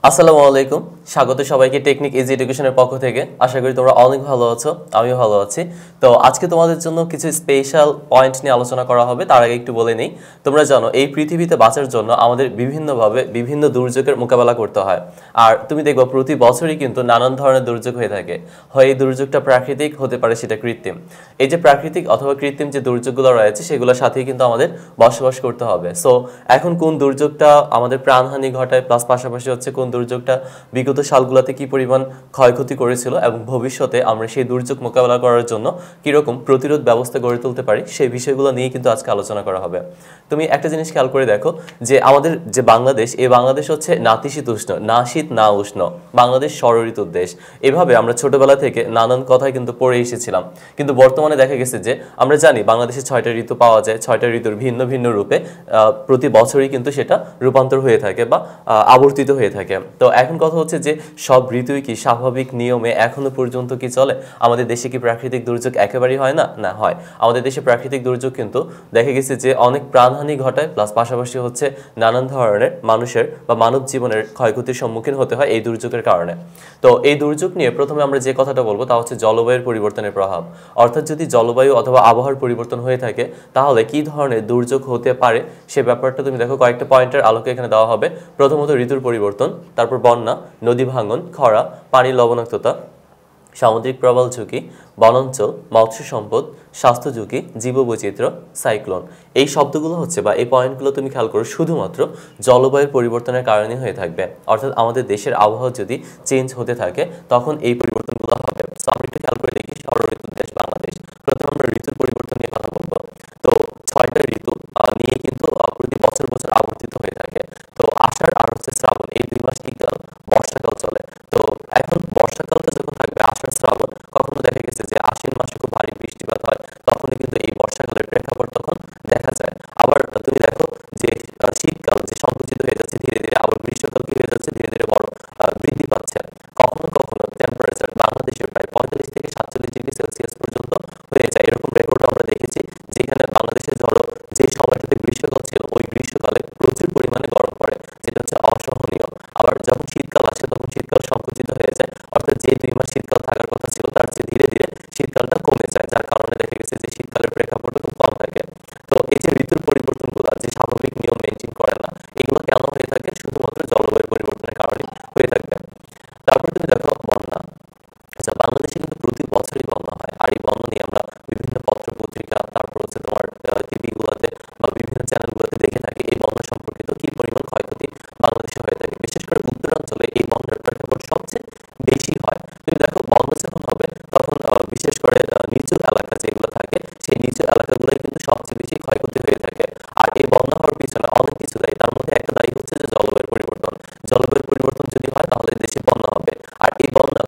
আসসালামু আলাইকুম। স্বাগত সবাইকে টেকনিক ইজি এডুকেশনের পক্ষ থেকে। আশা করি তোমরা অনেক ভালো আছো, আমিও ভালো আছি। তো আজকে তোমাদের জন্য কিছু স্পেশাল পয়েন্ট নিয়ে আলোচনা করা হবে। তার আগে একটু বলে নেই, তোমরা জানো এই পৃথিবীতে বাঁচার জন্য আমাদের বিভিন্নভাবে বিভিন্ন দুর্যোগের মোকাবেলা করতে হয়। আর তুমি দেখবে প্রতি বছরই কিন্তু নানান ধরনের দুর্যোগ হয়ে থাকে। হয় এই দুর্যোগটা প্রাকৃতিক, হতে পারে সেটা কৃত্রিম। এই যে প্রাকৃতিক অথবা কৃত্রিম যে দুর্যোগগুলো রয়েছে সেগুলোর সাথেই কিন্তু আমাদের বসবাস করতে হবে। সো এখন কোন দুর্যোগটা আমাদের প্রাণহানি ঘটায়, প্লাস পাশাপাশি হচ্ছে কোন দুর্যোগটা বিগত সালগুলোতে কি পরিমাণ ক্ষয়ক্ষতি করেছিল এবং ভবিষ্যতে আমরা সেই দুর্যোগ মোকাবেলা করার জন্য কিরকম প্রতিরোধ ব্যবস্থা গড়ে তুলতে পারি, সেই বিষয়গুলো নিয়ে কিন্তু আজকে আলোচনা করা হবে। তুমি একটা জিনিস খেয়াল করে দেখো যে আমাদের যে বাংলাদেশ, এই বাংলাদেশ হচ্ছে নাতিশীতোষ্ণ, না শীত না উষ্ণ, বাংলাদেশ ষড়ঋতুর দেশ। এভাবে আমরা ছোটবেলা থেকে নানান কথাই কিন্তু পড়ে এসেছিলাম। কিন্তু বর্তমানে দেখা গেছে যে আমরা জানি বাংলাদেশে 6টা ঋতু পাওয়া যায়, 6টা ঋতুর ভিন্ন ভিন্ন রূপে প্রতি বছরই কিন্তু সেটা রূপান্তর হয়ে থাকে বা আবর্তিত হয়ে থাকে। তো এখন কথা হচ্ছে যে সব ঋতুই কি স্বাভাবিক নিয়মে এখনো পর্যন্ত কি চলে? আমাদের দেশে কি প্রাকৃতিক দুর্যোগ একেবারেই হয় না? না, হয়। আমাদের দেশে প্রাকৃতিক দুর্যোগ কিন্তু দেখা গেছে যে অনেক প্রাণহানি ঘটায়, প্লাস পাশাপাশি হচ্ছে নানান ধরনের মানুষের বা মানব জীবনের ক্ষয়ক্ষতির সম্মুখীন হতে হয় এই দুর্যোগের কারণে। তো এই দুর্যোগ নিয়ে প্রথমে আমরা যে কথাটা বলবো তা হচ্ছে জলবায়ুর পরিবর্তনের প্রভাব। অর্থাৎ যদি জলবায়ু অথবা আবহাওয়ার পরিবর্তন হয়ে থাকে তাহলে কি ধরনের দুর্যোগ হতে পারে সে ব্যাপারটা তুমি দেখো কয়েকটা পয়েন্টের আলোকে এখানে দেওয়া হবে। প্রথমত ঋতুর পরিবর্তন, তারপর বন্যা, নদী ভাঙন, খরা, পানির লবণাক্ততা, সামুদ্রিক প্রবাল ঝুঁকি, বনাঞ্চল, মৎস্য সম্পদ, স্বাস্থ্য ঝুঁকি, জীববৈচিত্র্য, সাইক্লোন। এই শব্দগুলো হচ্ছে বা এই পয়েন্টগুলো তুমি খেয়াল করো শুধুমাত্র জলবায়ুর পরিবর্তনের কারণে হয়ে থাকবে। অর্থাৎ আমাদের দেশের আবহাওয়া যদি চেঞ্জ হতে থাকে তখন এই পরিবর্তনগুলো হবে। সো আমরা একটু খেয়াল করে দেখি ষড়ঋতুর দেশ বাংলাদেশ। প্রথমে আমরা ঋতুর পরিবর্তন নিয়ে কথা বলবো। তো 6টা ঋতু নিয়ে কিন্তু প্রতি বছর বছর আবর্তিত হয়ে থাকে। তো আষাঢ় আর হচ্ছে শ্রাবণ, এই 2 মাস কি বর্ষাকাল চলে। তো এখন বর্ষাকালটা যখন থাকবে আষাঢ় শ্রাবণ, কখনো দেখা গেছে যে আশ্বিন মাসে খুব ভারী বৃষ্টিপাত হয়, তখনই কিন্তু এই বর্ষাকালের প্রেক্ষাপট তখন দেখা যায়। আবার তুমি দেখো যে শীতকাল যে সংকুচিত হয়ে যাচ্ছে ধীরে ধীরে, আবার গ্রীষ্মকাল কি হয়ে যাচ্ছে ধীরে ধীরে বড় বৃদ্ধি পাচ্ছে। কখনো কখনো টেম্পারেচার বাংলাদেশের প্রায় 45 থেকে 47 ডিগ্রি সেলসিয়াস পর্যন্ত হয়ে যায়। এরকম রেকর্ড আমরা দেখেছি, যেখানে বাংলাদেশে ধরো যে সময়টাতে গ্রীষ্মকাল ছিল ওই গ্রীষ্মকালে প্রচুর পরিমাণে গরম পড়ে, যেটা হচ্ছে অসহনীয়। আবার যখন শীতকাল আসে তখন শীতকাল সংকুচিত হয়ে যায়, অর্থাৎ যে 2 মাস শীতকাল থাকার কথা ছিল তার চেয়ে ধীরে ধীরে শীতকালটা কমে যায়, যার কারণে দেখা গেছে যে শীতকালের প্রেক্ষাপট খুব কম থাকে। তো এই যে ঋতুর পরিবর্তনগুলো যে স্বাভাবিক নিয়ম মেনটেন করে না, এগুলো কেন হয়ে থাকে? শুধুমাত্র জলবায়ু পরিবর্তনের কারণে হয়ে থাকবে। তারপর তুমি দেখো বন্যা। আচ্ছা, বাংলাদেশে কিন্তু প্রতি বছরই বন্যা হয়, আর এই বন্যা নিয়ে আমরা বিভিন্ন পত্র পত্রিকা, তারপর হচ্ছে তোমার টিভি গুলাতে বা বিভিন্ন চ্যানেলগুলোতে দেখে থাকি এই বন্যা সম্পর্কিত কি পরিমাণ ক্ষয়ক্ষতি বাংলাদেশে হয়ে থাকে। বিশেষ করে উত্তরাঞ্চলে এই বন্যার প্রেক্ষাপট সবচেয়ে বেশি হয়। তুমি দেখো বন্যা যখন হবে তখন বিশেষ করে নিচু এলাকা যেগুলো থাকে সেই নিচু এলাকাগুলোই কিন্তু সবচেয়ে বেশি ক্ষয়ক্ষতি হয়ে থাকে। আর এই বন্যা হওয়ার পিছনে অনেক কিছু দায়ী, তার মধ্যে একটা দায়ী হচ্ছে যে জলবায়ুর পরিবর্তন। জলবায়ুর পরিবর্তন যদি হয় তাহলে দেশে বন্যা হবে। আর এই বন্যা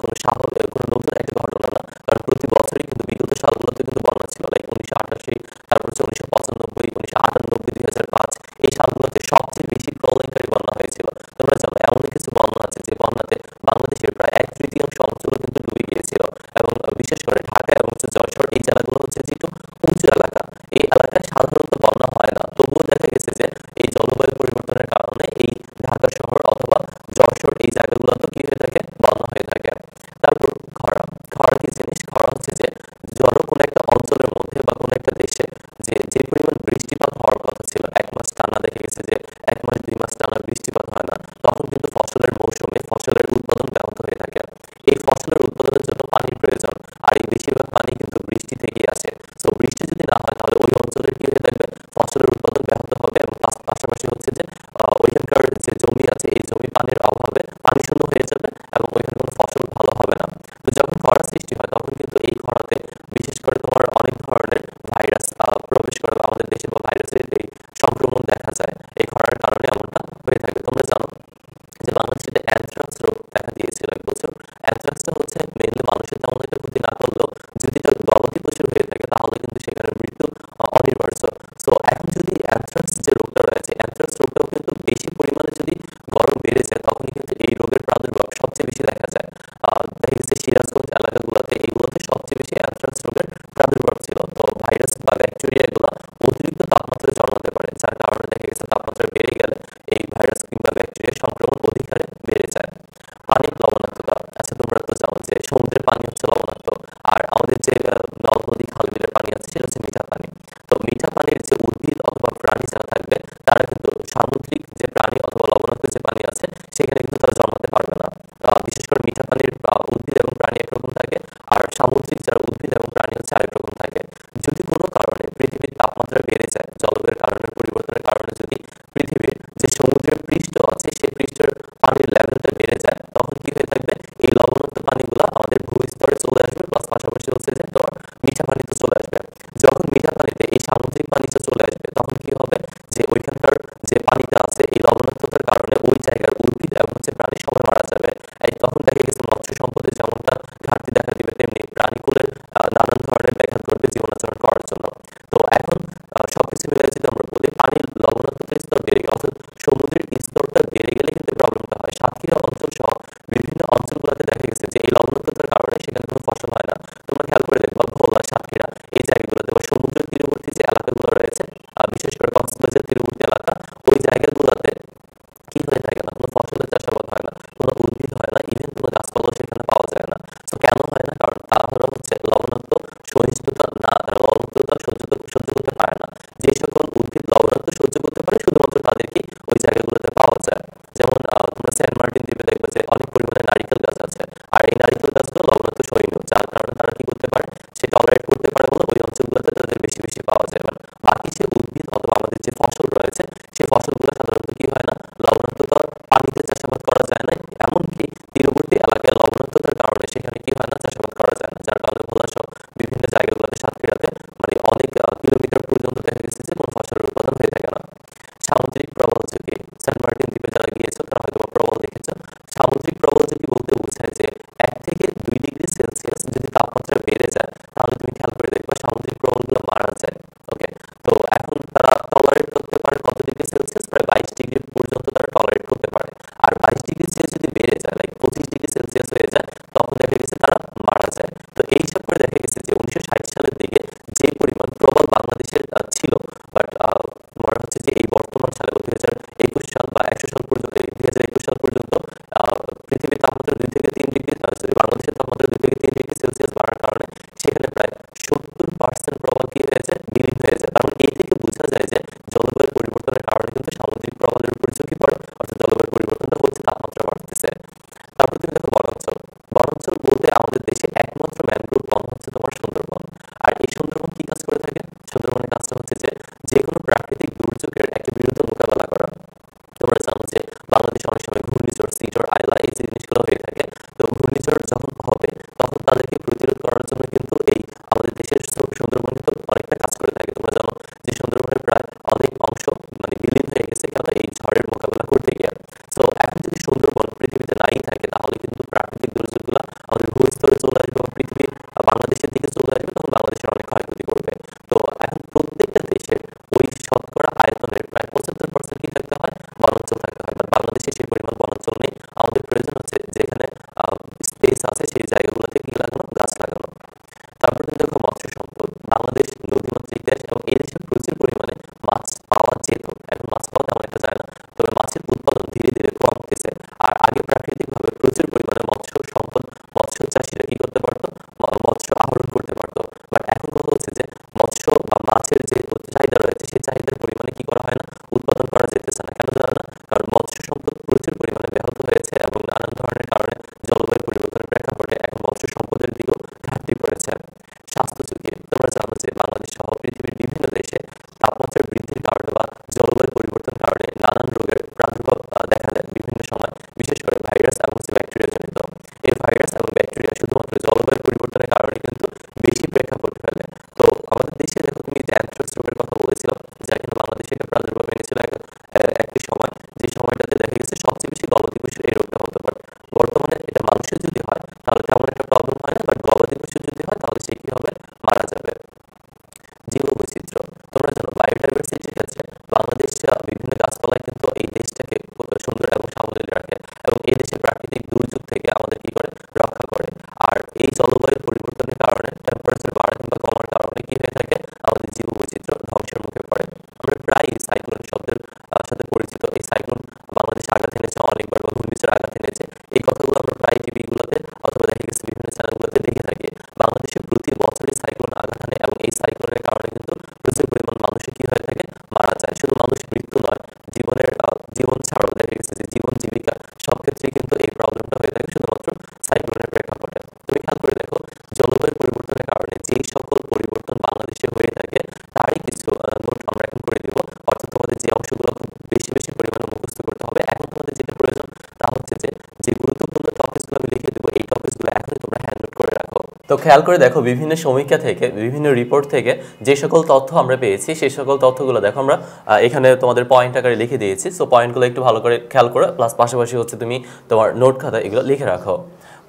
কোনো নতুন একটা ঘটনা না, কারণ প্রতি বছরই কিন্তু বিগত সালগুলোতে কিন্তু বন্যা ছিল। লাইক 1988, তারপর হচ্ছে 1995, 1998, 2005, এই সালগুলোতে সবচেয়ে বেশি প্রলয়ঙ্কারী বন্যা হয়েছিল। তোমরা জানো এমন কিছু বন্যা আছে যে বন্যাতে বাংলাদেশের প্রায় 1/3 অঞ্চল কিন্তু ডুবে গিয়েছিল। এবং বিশেষ করে ঢাকা এবং হচ্ছে যশোর, এই জেলাগুলো হচ্ছে যে একটু উঁচু এলাকা, এই এলাকায় সাধারণত বন্যা হয় না। তবুও দেখা গেছে যে এই জলবায়ু পরিবর্তনের কারণে এই ঢাকা শহর অথবা যশোর এই জায়গাগুলোতে কি হয়ে থাকে? বন্যা হয়ে থাকে। তারপর খরা। খরা কি জিনিস? খরা হচ্ছে যে ধরো কোনো একটা অঞ্চলের মধ্যে বা কোনো একটা দেশে যে যে পরিমাণ বৃষ্টিপাত হওয়ার কথা ছিল, 1 মাস টানা দেখা গেছে যে 1 মাস 2 মাস টানা বৃষ্টিপাত হয় না, তখন কিন্তু ফসলের মৌসুমে ফসলের উৎপাদন ব্যাহত হয়ে থাকে। এই ফসলের উৎপাদনের জন্য পানির প্রয়োজন, আর এই বেশিরভাগ পানি কিন্তু বৃষ্টি থেকেই আসে। সো বৃষ্টি যদি না হয় তাহলে ওই অঞ্চলের কি হয়ে থাকবে? ফসলের উৎপাদন ব্যাহত হবে, এবং পাশাপাশি হচ্ছে যে ওইখানকার যে জমি আছে এই জমি পানির অভাবে পানি শূন্য হয়ে যাবে এবং ওইখানে কোনো ফসল ভালো হবে না। তো যখন খরা সৃষ্টি হয় তখন কিন্তু এই খরাতে বিশেষ করে তোমার অনেক ধরনের ভাইরাস প্রবেশ করে বা আমাদের দেশে বা ভাইরাসের এই সংক্রমণ দেখা যায় এই খরার কারণে এমনটা হয়ে থাকে। তোমরা জানো যে বাংলাদেশে অ্যানথ্রাক্স রোগ দেখা দিয়েছিল 1 বছর। অ্যানথ্রাক্সটা হচ্ছে মেইনলি মানুষের তেমন একটা ক্ষতি না করলেও যদি এটা গবাদি পশুর হয়ে থাকে তাহলে কিন্তু সেখানে মৃত্যু অনিবার্য। সো এখন যদি অ্যানথ্রাক্স যে রোগটা রয়েছে, অ্যানথ্রাক্স রোগটাও কিন্তু বেশি পরিমাণে যদি গরম বেড়ে যায় তখনই কিন্তু এই রোগের প্রাদুর্ভাব সবচেয়ে বেশি দেখা যায়। দেখা গেছে সিরাজগঞ্জ এলাকাগুলোতে এইগুলোতে সবচেয়ে বেশি অ্যানথ্রাক্স রোগের প্রাদুর্ভাব ছিল। তো ভাইরাস বা ব্যাকটেরিয়া এগুলো অতিরিক্ত তাপমাত্রায় জন্মাতে পারে, যার কারণে দেখা গেছে তাপমাত্রা বেড়ে গেলে এই ভাইরাস কিংবা ব্যাকটেরিয়ার সংক্রমণ অধিক হারে বেড়ে যায়। পানিগুলো আমাদের ভূস্তরে চলে আসবে, প্লাস পাশাপাশি হচ্ছে যে তোমার মিঠা পানিতে চলে আসবে। যখন মিঠা পানিতে এই সামুদ্রিক পানিটা চলে আসবে তখন কি হবে যে ওইখানকার যে পানিটা আছে এই লবণাক্ততার কারণে ওই জায়গার উদ্ভিদ এবং হচ্ছে প্রাণী সবাই মারা যাবে। এই তখন দেখা গেছে মৎস্য সম্পদে যেমনটা ঘাটতি দেখা দিবে, তেমনি প্রাণীকুলের নানান ধরনের ব্যাঘাত ঘটবে জীবনাচরণ করার জন্য। তো এখন সবকিছু মিলে যদি আমরা বলি পানির লবণাক্ততার স্তর বেড়ে গেলে অর্থাৎ সমুদ্রের স্তরটা বেড়ে গেলে কিন্তু প্রবলেমটা হয়। সাতক্ষীরা অঞ্চল সহ বিভিন্ন অঞ্চলগুলোতে দেখা গেছে যে এই লবণাক্ততার কারণে সেখানে কোনো ফসল হয় না। তোমরা খেয়াল করে দেখবা ভোলা, সাতক্ষীরা এই জায়গাগুলোতে বা সমুদ্রের তীরবর্তী যে এলাকাগুলো রয়েছে, বিশেষ করে কক্সবাজার তীরবর্তী এলাকা, ওই জায়গাগুলোতে কি হয়ে থাকে না, কোনো ফসলের চাষাবাদ হয় না, কোনো উদ্ভিদ হয় না, ইভেন কোনো গাছপালাও সেখানে পাওয়া যায় না। তো কেন হয় না? কারণ তারা হচ্ছে লবণাক্ত সহিষ্ণুতা না, তারা লবণাক্ততা সহ্য করতে পারে না। যে সকল উদ্ভিদ লবণাক্ত সহ্য করতে পারে শুধুমাত্র তাদেরকেই ওই জায়গাগুলোতে পাওয়া যায়। যেমন তোমরা সেন্ট মার্টিন দ্বীপে দেখবে যে অনেক পরিমাণে নারিকেল গাছ আছে, আর এই নারিকেল গাছগুলো লবণাক্ত সহিষ্ণু, যার কারণে তারা কি করতে পারে, সে টলারেট করতে পারে বলে ওই অঞ্চলগুলোতে তাদের বেশি বেশি পাওয়া যায়। এবার বাকি যে উদ্ভিদ অথবা আমাদের যে ফসল রয়েছে সেই ফসলগুলো সাধারণত কি হয় না, লবণাক্ততা পানিতে চাষাবাদ করা যায় না, এমনকি তীরবর্তী এলাকায় লবণাক্ততার কারণে সেখানে কি হয় না, চাষাবাদ করা যায় না। যার কারণে ভোলা সহ বিভিন্ন জায়গাগুলোতে সাতক্ষীরাতে মানে অনেক কিলোমিটার পর্যন্ত দেখা গেছে যে কোনো ফসলের উৎপাদন হয়ে থাকে না। সামুদ্রিক প্রবাল ঝুঁকি, সেন্ট মার্টিন দ্বীপে যারা গিয়েছে তারা হয়তো প্রবাল দেখেছে। সামুদ্রিক প্রবাল ঝুঁকি বলতে বোঝায় যে 1 থেকে 2 ডিগ্রি সেলসিয়াস যদি তাপমাত্রা বেড়ে যায় তাহলে তুমি খেয়াল করে দেখবা সামুদ্রিক প্রবালগুলো মারা যায়। ওকে, তো এখন তারা টলারেট করতে পারে কত ডিগ্রি সেলসিয়াস? প্রায় 22 ডিগ্রি পর্যন্ত তারা টলারেট করতে পারে। আর 22 ডিগ্রি সেলসিয়াস যদি বেড়ে যায়, লাইক 25 ডিগ্রি সেলসিয়াস হয়ে যায়, তখন দেখা গেছে তারা মারা যায়। তো এই হিসাব করে দেখা গেছে যে 1960 সালের দিকে যে পরিমাণ প্রবাল বাংলাদেশের ছিল, বাট মনে হচ্ছে যে এই বর্তমান সালে 2021 সাল বা 100 সাল পর্যন্ত, 2021 সাল পর্যন্ত পৃথিবীর তাপমাত্রা 2 থেকে 3 ডিগ্রি, সরি বাংলাদেশের তাপমাত্রা 2 থেকে 3 ডিগ্রি সেলসিয়াস বাড়ার কারণে সেখানে প্রায় 70% প্রবাল কি হয়ে যায়, বিলীন হয়ে যায়। কারণ এই থেকে বোঝা যায় যে জলবায়ু পরিবর্তনের কারণে কিন্তু সামুদ্রিক প্রবালের উপর ঝুঁকি পড়ে, অর্থাৎ জলবায়ু পরিবর্তনটা হচ্ছে, তাপমাত্রা বাড়তেছে। তারপর তুমি দেখো বনাঞ্চল। বনাঞ্চল বলতে আমাদের দেশে একমাত্র ম্যানগ্রোভ বন হচ্ছে তোমার সুন্দরবন। আর এই সুন্দরবন কি কাজ করে থাকে? সুন্দরবনের কাজটা হচ্ছে যে যে কোনো প্রাকৃতিক দুর্যোগের একটা বিরুদ্ধে মোকাবেলা করা। তোমরা জানো যে বাংলাদেশে অনেক সময় ঘূর্ণিঝড়, সিডর, আইলা এই জিনিসগুলো হয়ে থাকে। তো ঘূর্ণিঝড় যখন হবে তখন তাদেরকে প্রতিরোধ করার জন্য কিন্তু এই আমাদের দেশের সুন্দরবন কিন্তু অনেকটা কাজ করে থাকে। তোমরা জানো যে সুন্দরবনের প্রায় অনেক অংশ মানে বিলীন হয়ে গেছে কেন, এই ঝড়ের মোকাবেলা করতে গিয়ে। তো এখন যদি সুন্দরবন পৃথিবীতে নাই থাকে তাহলে কিন্তু প্রাকৃতিক দুর্যোগগুলো আমাদের ভূস্তরে চলে আসবে বা পৃথিবী বাংলাদেশের দিকে চলে আসবে, তখন বাংলাদেশের অনেক ক্ষয়ক্ষতি করবে। তো এখন প্রত্যেকটা দেশের ওই শতকরা আয়তনের প্রায় 75% কি থাকতে হয়, বনাঞ্চল থাকতে হয়। বাট বাংলাদেশে সেই পরিমাণ বনাঞ্চল নেই। আমাদের প্রয়োজন হচ্ছে যেখানে স্পেস আছে সেই জায়গাগুলোতে কি লাগানো, গাছ লাগানো। তারপর কিন্তু দেখো মৎস্য সম্পদ। বাংলাদেশ নদীমাতৃক দেশ এবং এই দেশে প্রচুর পরিমাণে মাছ পাওয়া যেত, এখন মাছ পাওয়া তেমন একটা যায় না। তবে মাছের উৎপাদন ধীরে ধীরে কমতেছে। আর আগে প্রাকৃতিকভাবে প্রচুর পরিমাণে মৎস্য সম্পদ, মৎস্য চাষিরা কি করতে পারতো, মৎস্য আহরণ করতে পারতো। বাট এখন কথা হচ্ছে যে মৎস্য বা মাছের যে চাহিদা রয়েছে সেই চাহিদার পরিমাণে কি করা হয় না, উৎপাদন করা যেতেছে না। কেন জানো না? কারণ মৎস্য সম্পদ প্রচুর পরিমাণে ব্যাহত হয়েছে এবং নানান ধরনের কারণে জলবায়ু পরিবর্তনের প্রেক্ষাপটে এখন মৎস্য সম্পদের দিকেও ঘাটতি পড়েছে। স্বাস্থ্য ঝুঁকি। তোমরা জানো যে বাংলাদেশ সহ পৃথিবীর বিভিন্ন দেশে তাপমাত্রা বৃদ্ধির কারণে বা জলবায়ু পরিবর্তনের কারণে নানান রোগের প্রাদুর্ভাব দেখা দেয় বিভিন্ন সময়, বিশেষ করে ভাইরাস এবং ব্যাকটেরিয়া জনিত। এই ভাইরাস এবং ব্যাকটেরিয়া শুধুমাত্র জলবায়ু পরিবর্তনের কারণে কিন্তু বেশি প্রেক্ষাপট ফেলে। তো আমাদের দেশে দেখো তুমি যে অ্যানথ্রাক্স রোগের কথা বলেছিলাম, যা কিন্তু বাংলাদেশে একটা প্রাদুর্ভাব এনেছিল একটি সময়, যে সময়টাতে দেখা গেছে সবচেয়ে বেশি গবাদি পশু এই রোগটা হতে পারে। বর্তমানে এটা মানুষের যদি হয় তাহলে তেমন একটা প্রবলেম হয় না, বাট গবাদি পশু যদি হয় তাহলে সে কি হবে, মারা যাবে। জীববৈচিত্র্য। তোমরা জানো বায়োডাইভার্সিটির ক্ষেত্রে বাংলাদেশ বিভিন্ন গাছপালায় কিন্তু এই দেশটাকে সুন্দর এবং সাবলীল রাখে এবং এই দেশের প্রাকৃতিক দুর্যোগ থেকে আমাদের কি করে, রক্ষা করে। আর এই জলবায়ু পরিবর্তনের কারণে টেম্পারেচার বাড়া কিংবা কমার কারণে কি হয়ে থাকে, আমাদের জীববৈচিত্র্য ধ্বংসের মুখে পড়ে। আমরা প্রায় সাইক্লোন শব্দের সাথে পরিচিত। এই সাইক্লোন বাংলাদেশে আঘাত এনেছে অনেকবার, বা ঘূর্ণিঝড় আঘাত এনেছে, এই কথাগুলো আমরা প্রায় টিভিগুলোতে অথবা দেখা গেছে বিভিন্ন চ্যানেলগুলোতে দেখে থাকি। বাংলাদেশে প্রতি বছরই সাইক্লোন আঘাত আনে এবং এই সাইক্লোনের কারণে কিন্তু প্রচুর পরিমাণ মানুষের কি হয়ে থাকে, মারা যায়। শুধু মানুষ মৃত্যু নয়, জীবন ছাড়াও দেখা গেছে যে জীবন জীবিকা সব ক্ষেত্রেই কিন্তু এই প্রবলেমটা হয়ে থাকে শুধুমাত্র সাইক্লোনের প্রেক্ষাপটে। তুমি খেয়াল করে দেখো জলবায়ু পরিবর্তনের কারণে যেই সকল পরিবর্তন বাংলাদেশে হয়ে থাকে তারই কিছু নোট আমরা এখন করে দিব। অর্থাৎ তোমাদের যে অংশগুলো খুব বেশি বেশি পরিমাণে মুখস্থ করতে হবে। এখন তোমাদের যেটা প্রয়োজন তা হচ্ছে যে গুরুত্বপূর্ণ টপিকসগুলো আমি লিখে দেবো, এই টপিকসগুলো এখনই তোমরা তো খেয়াল করে দেখো বিভিন্ন সমীক্ষা থেকে বিভিন্ন রিপোর্ট থেকে যে সকল তথ্য আমরা পেয়েছি সেই সকল তথ্যগুলো দেখো আমরা এখানে তোমাদের পয়েন্ট আকারে লিখে দিয়েছি। সো পয়েন্টগুলো একটু ভালো করে খেয়াল করো, প্লাস পাশাপাশি হচ্ছে তুমি তোমার নোট খাতায় এগুলো লিখে রাখো।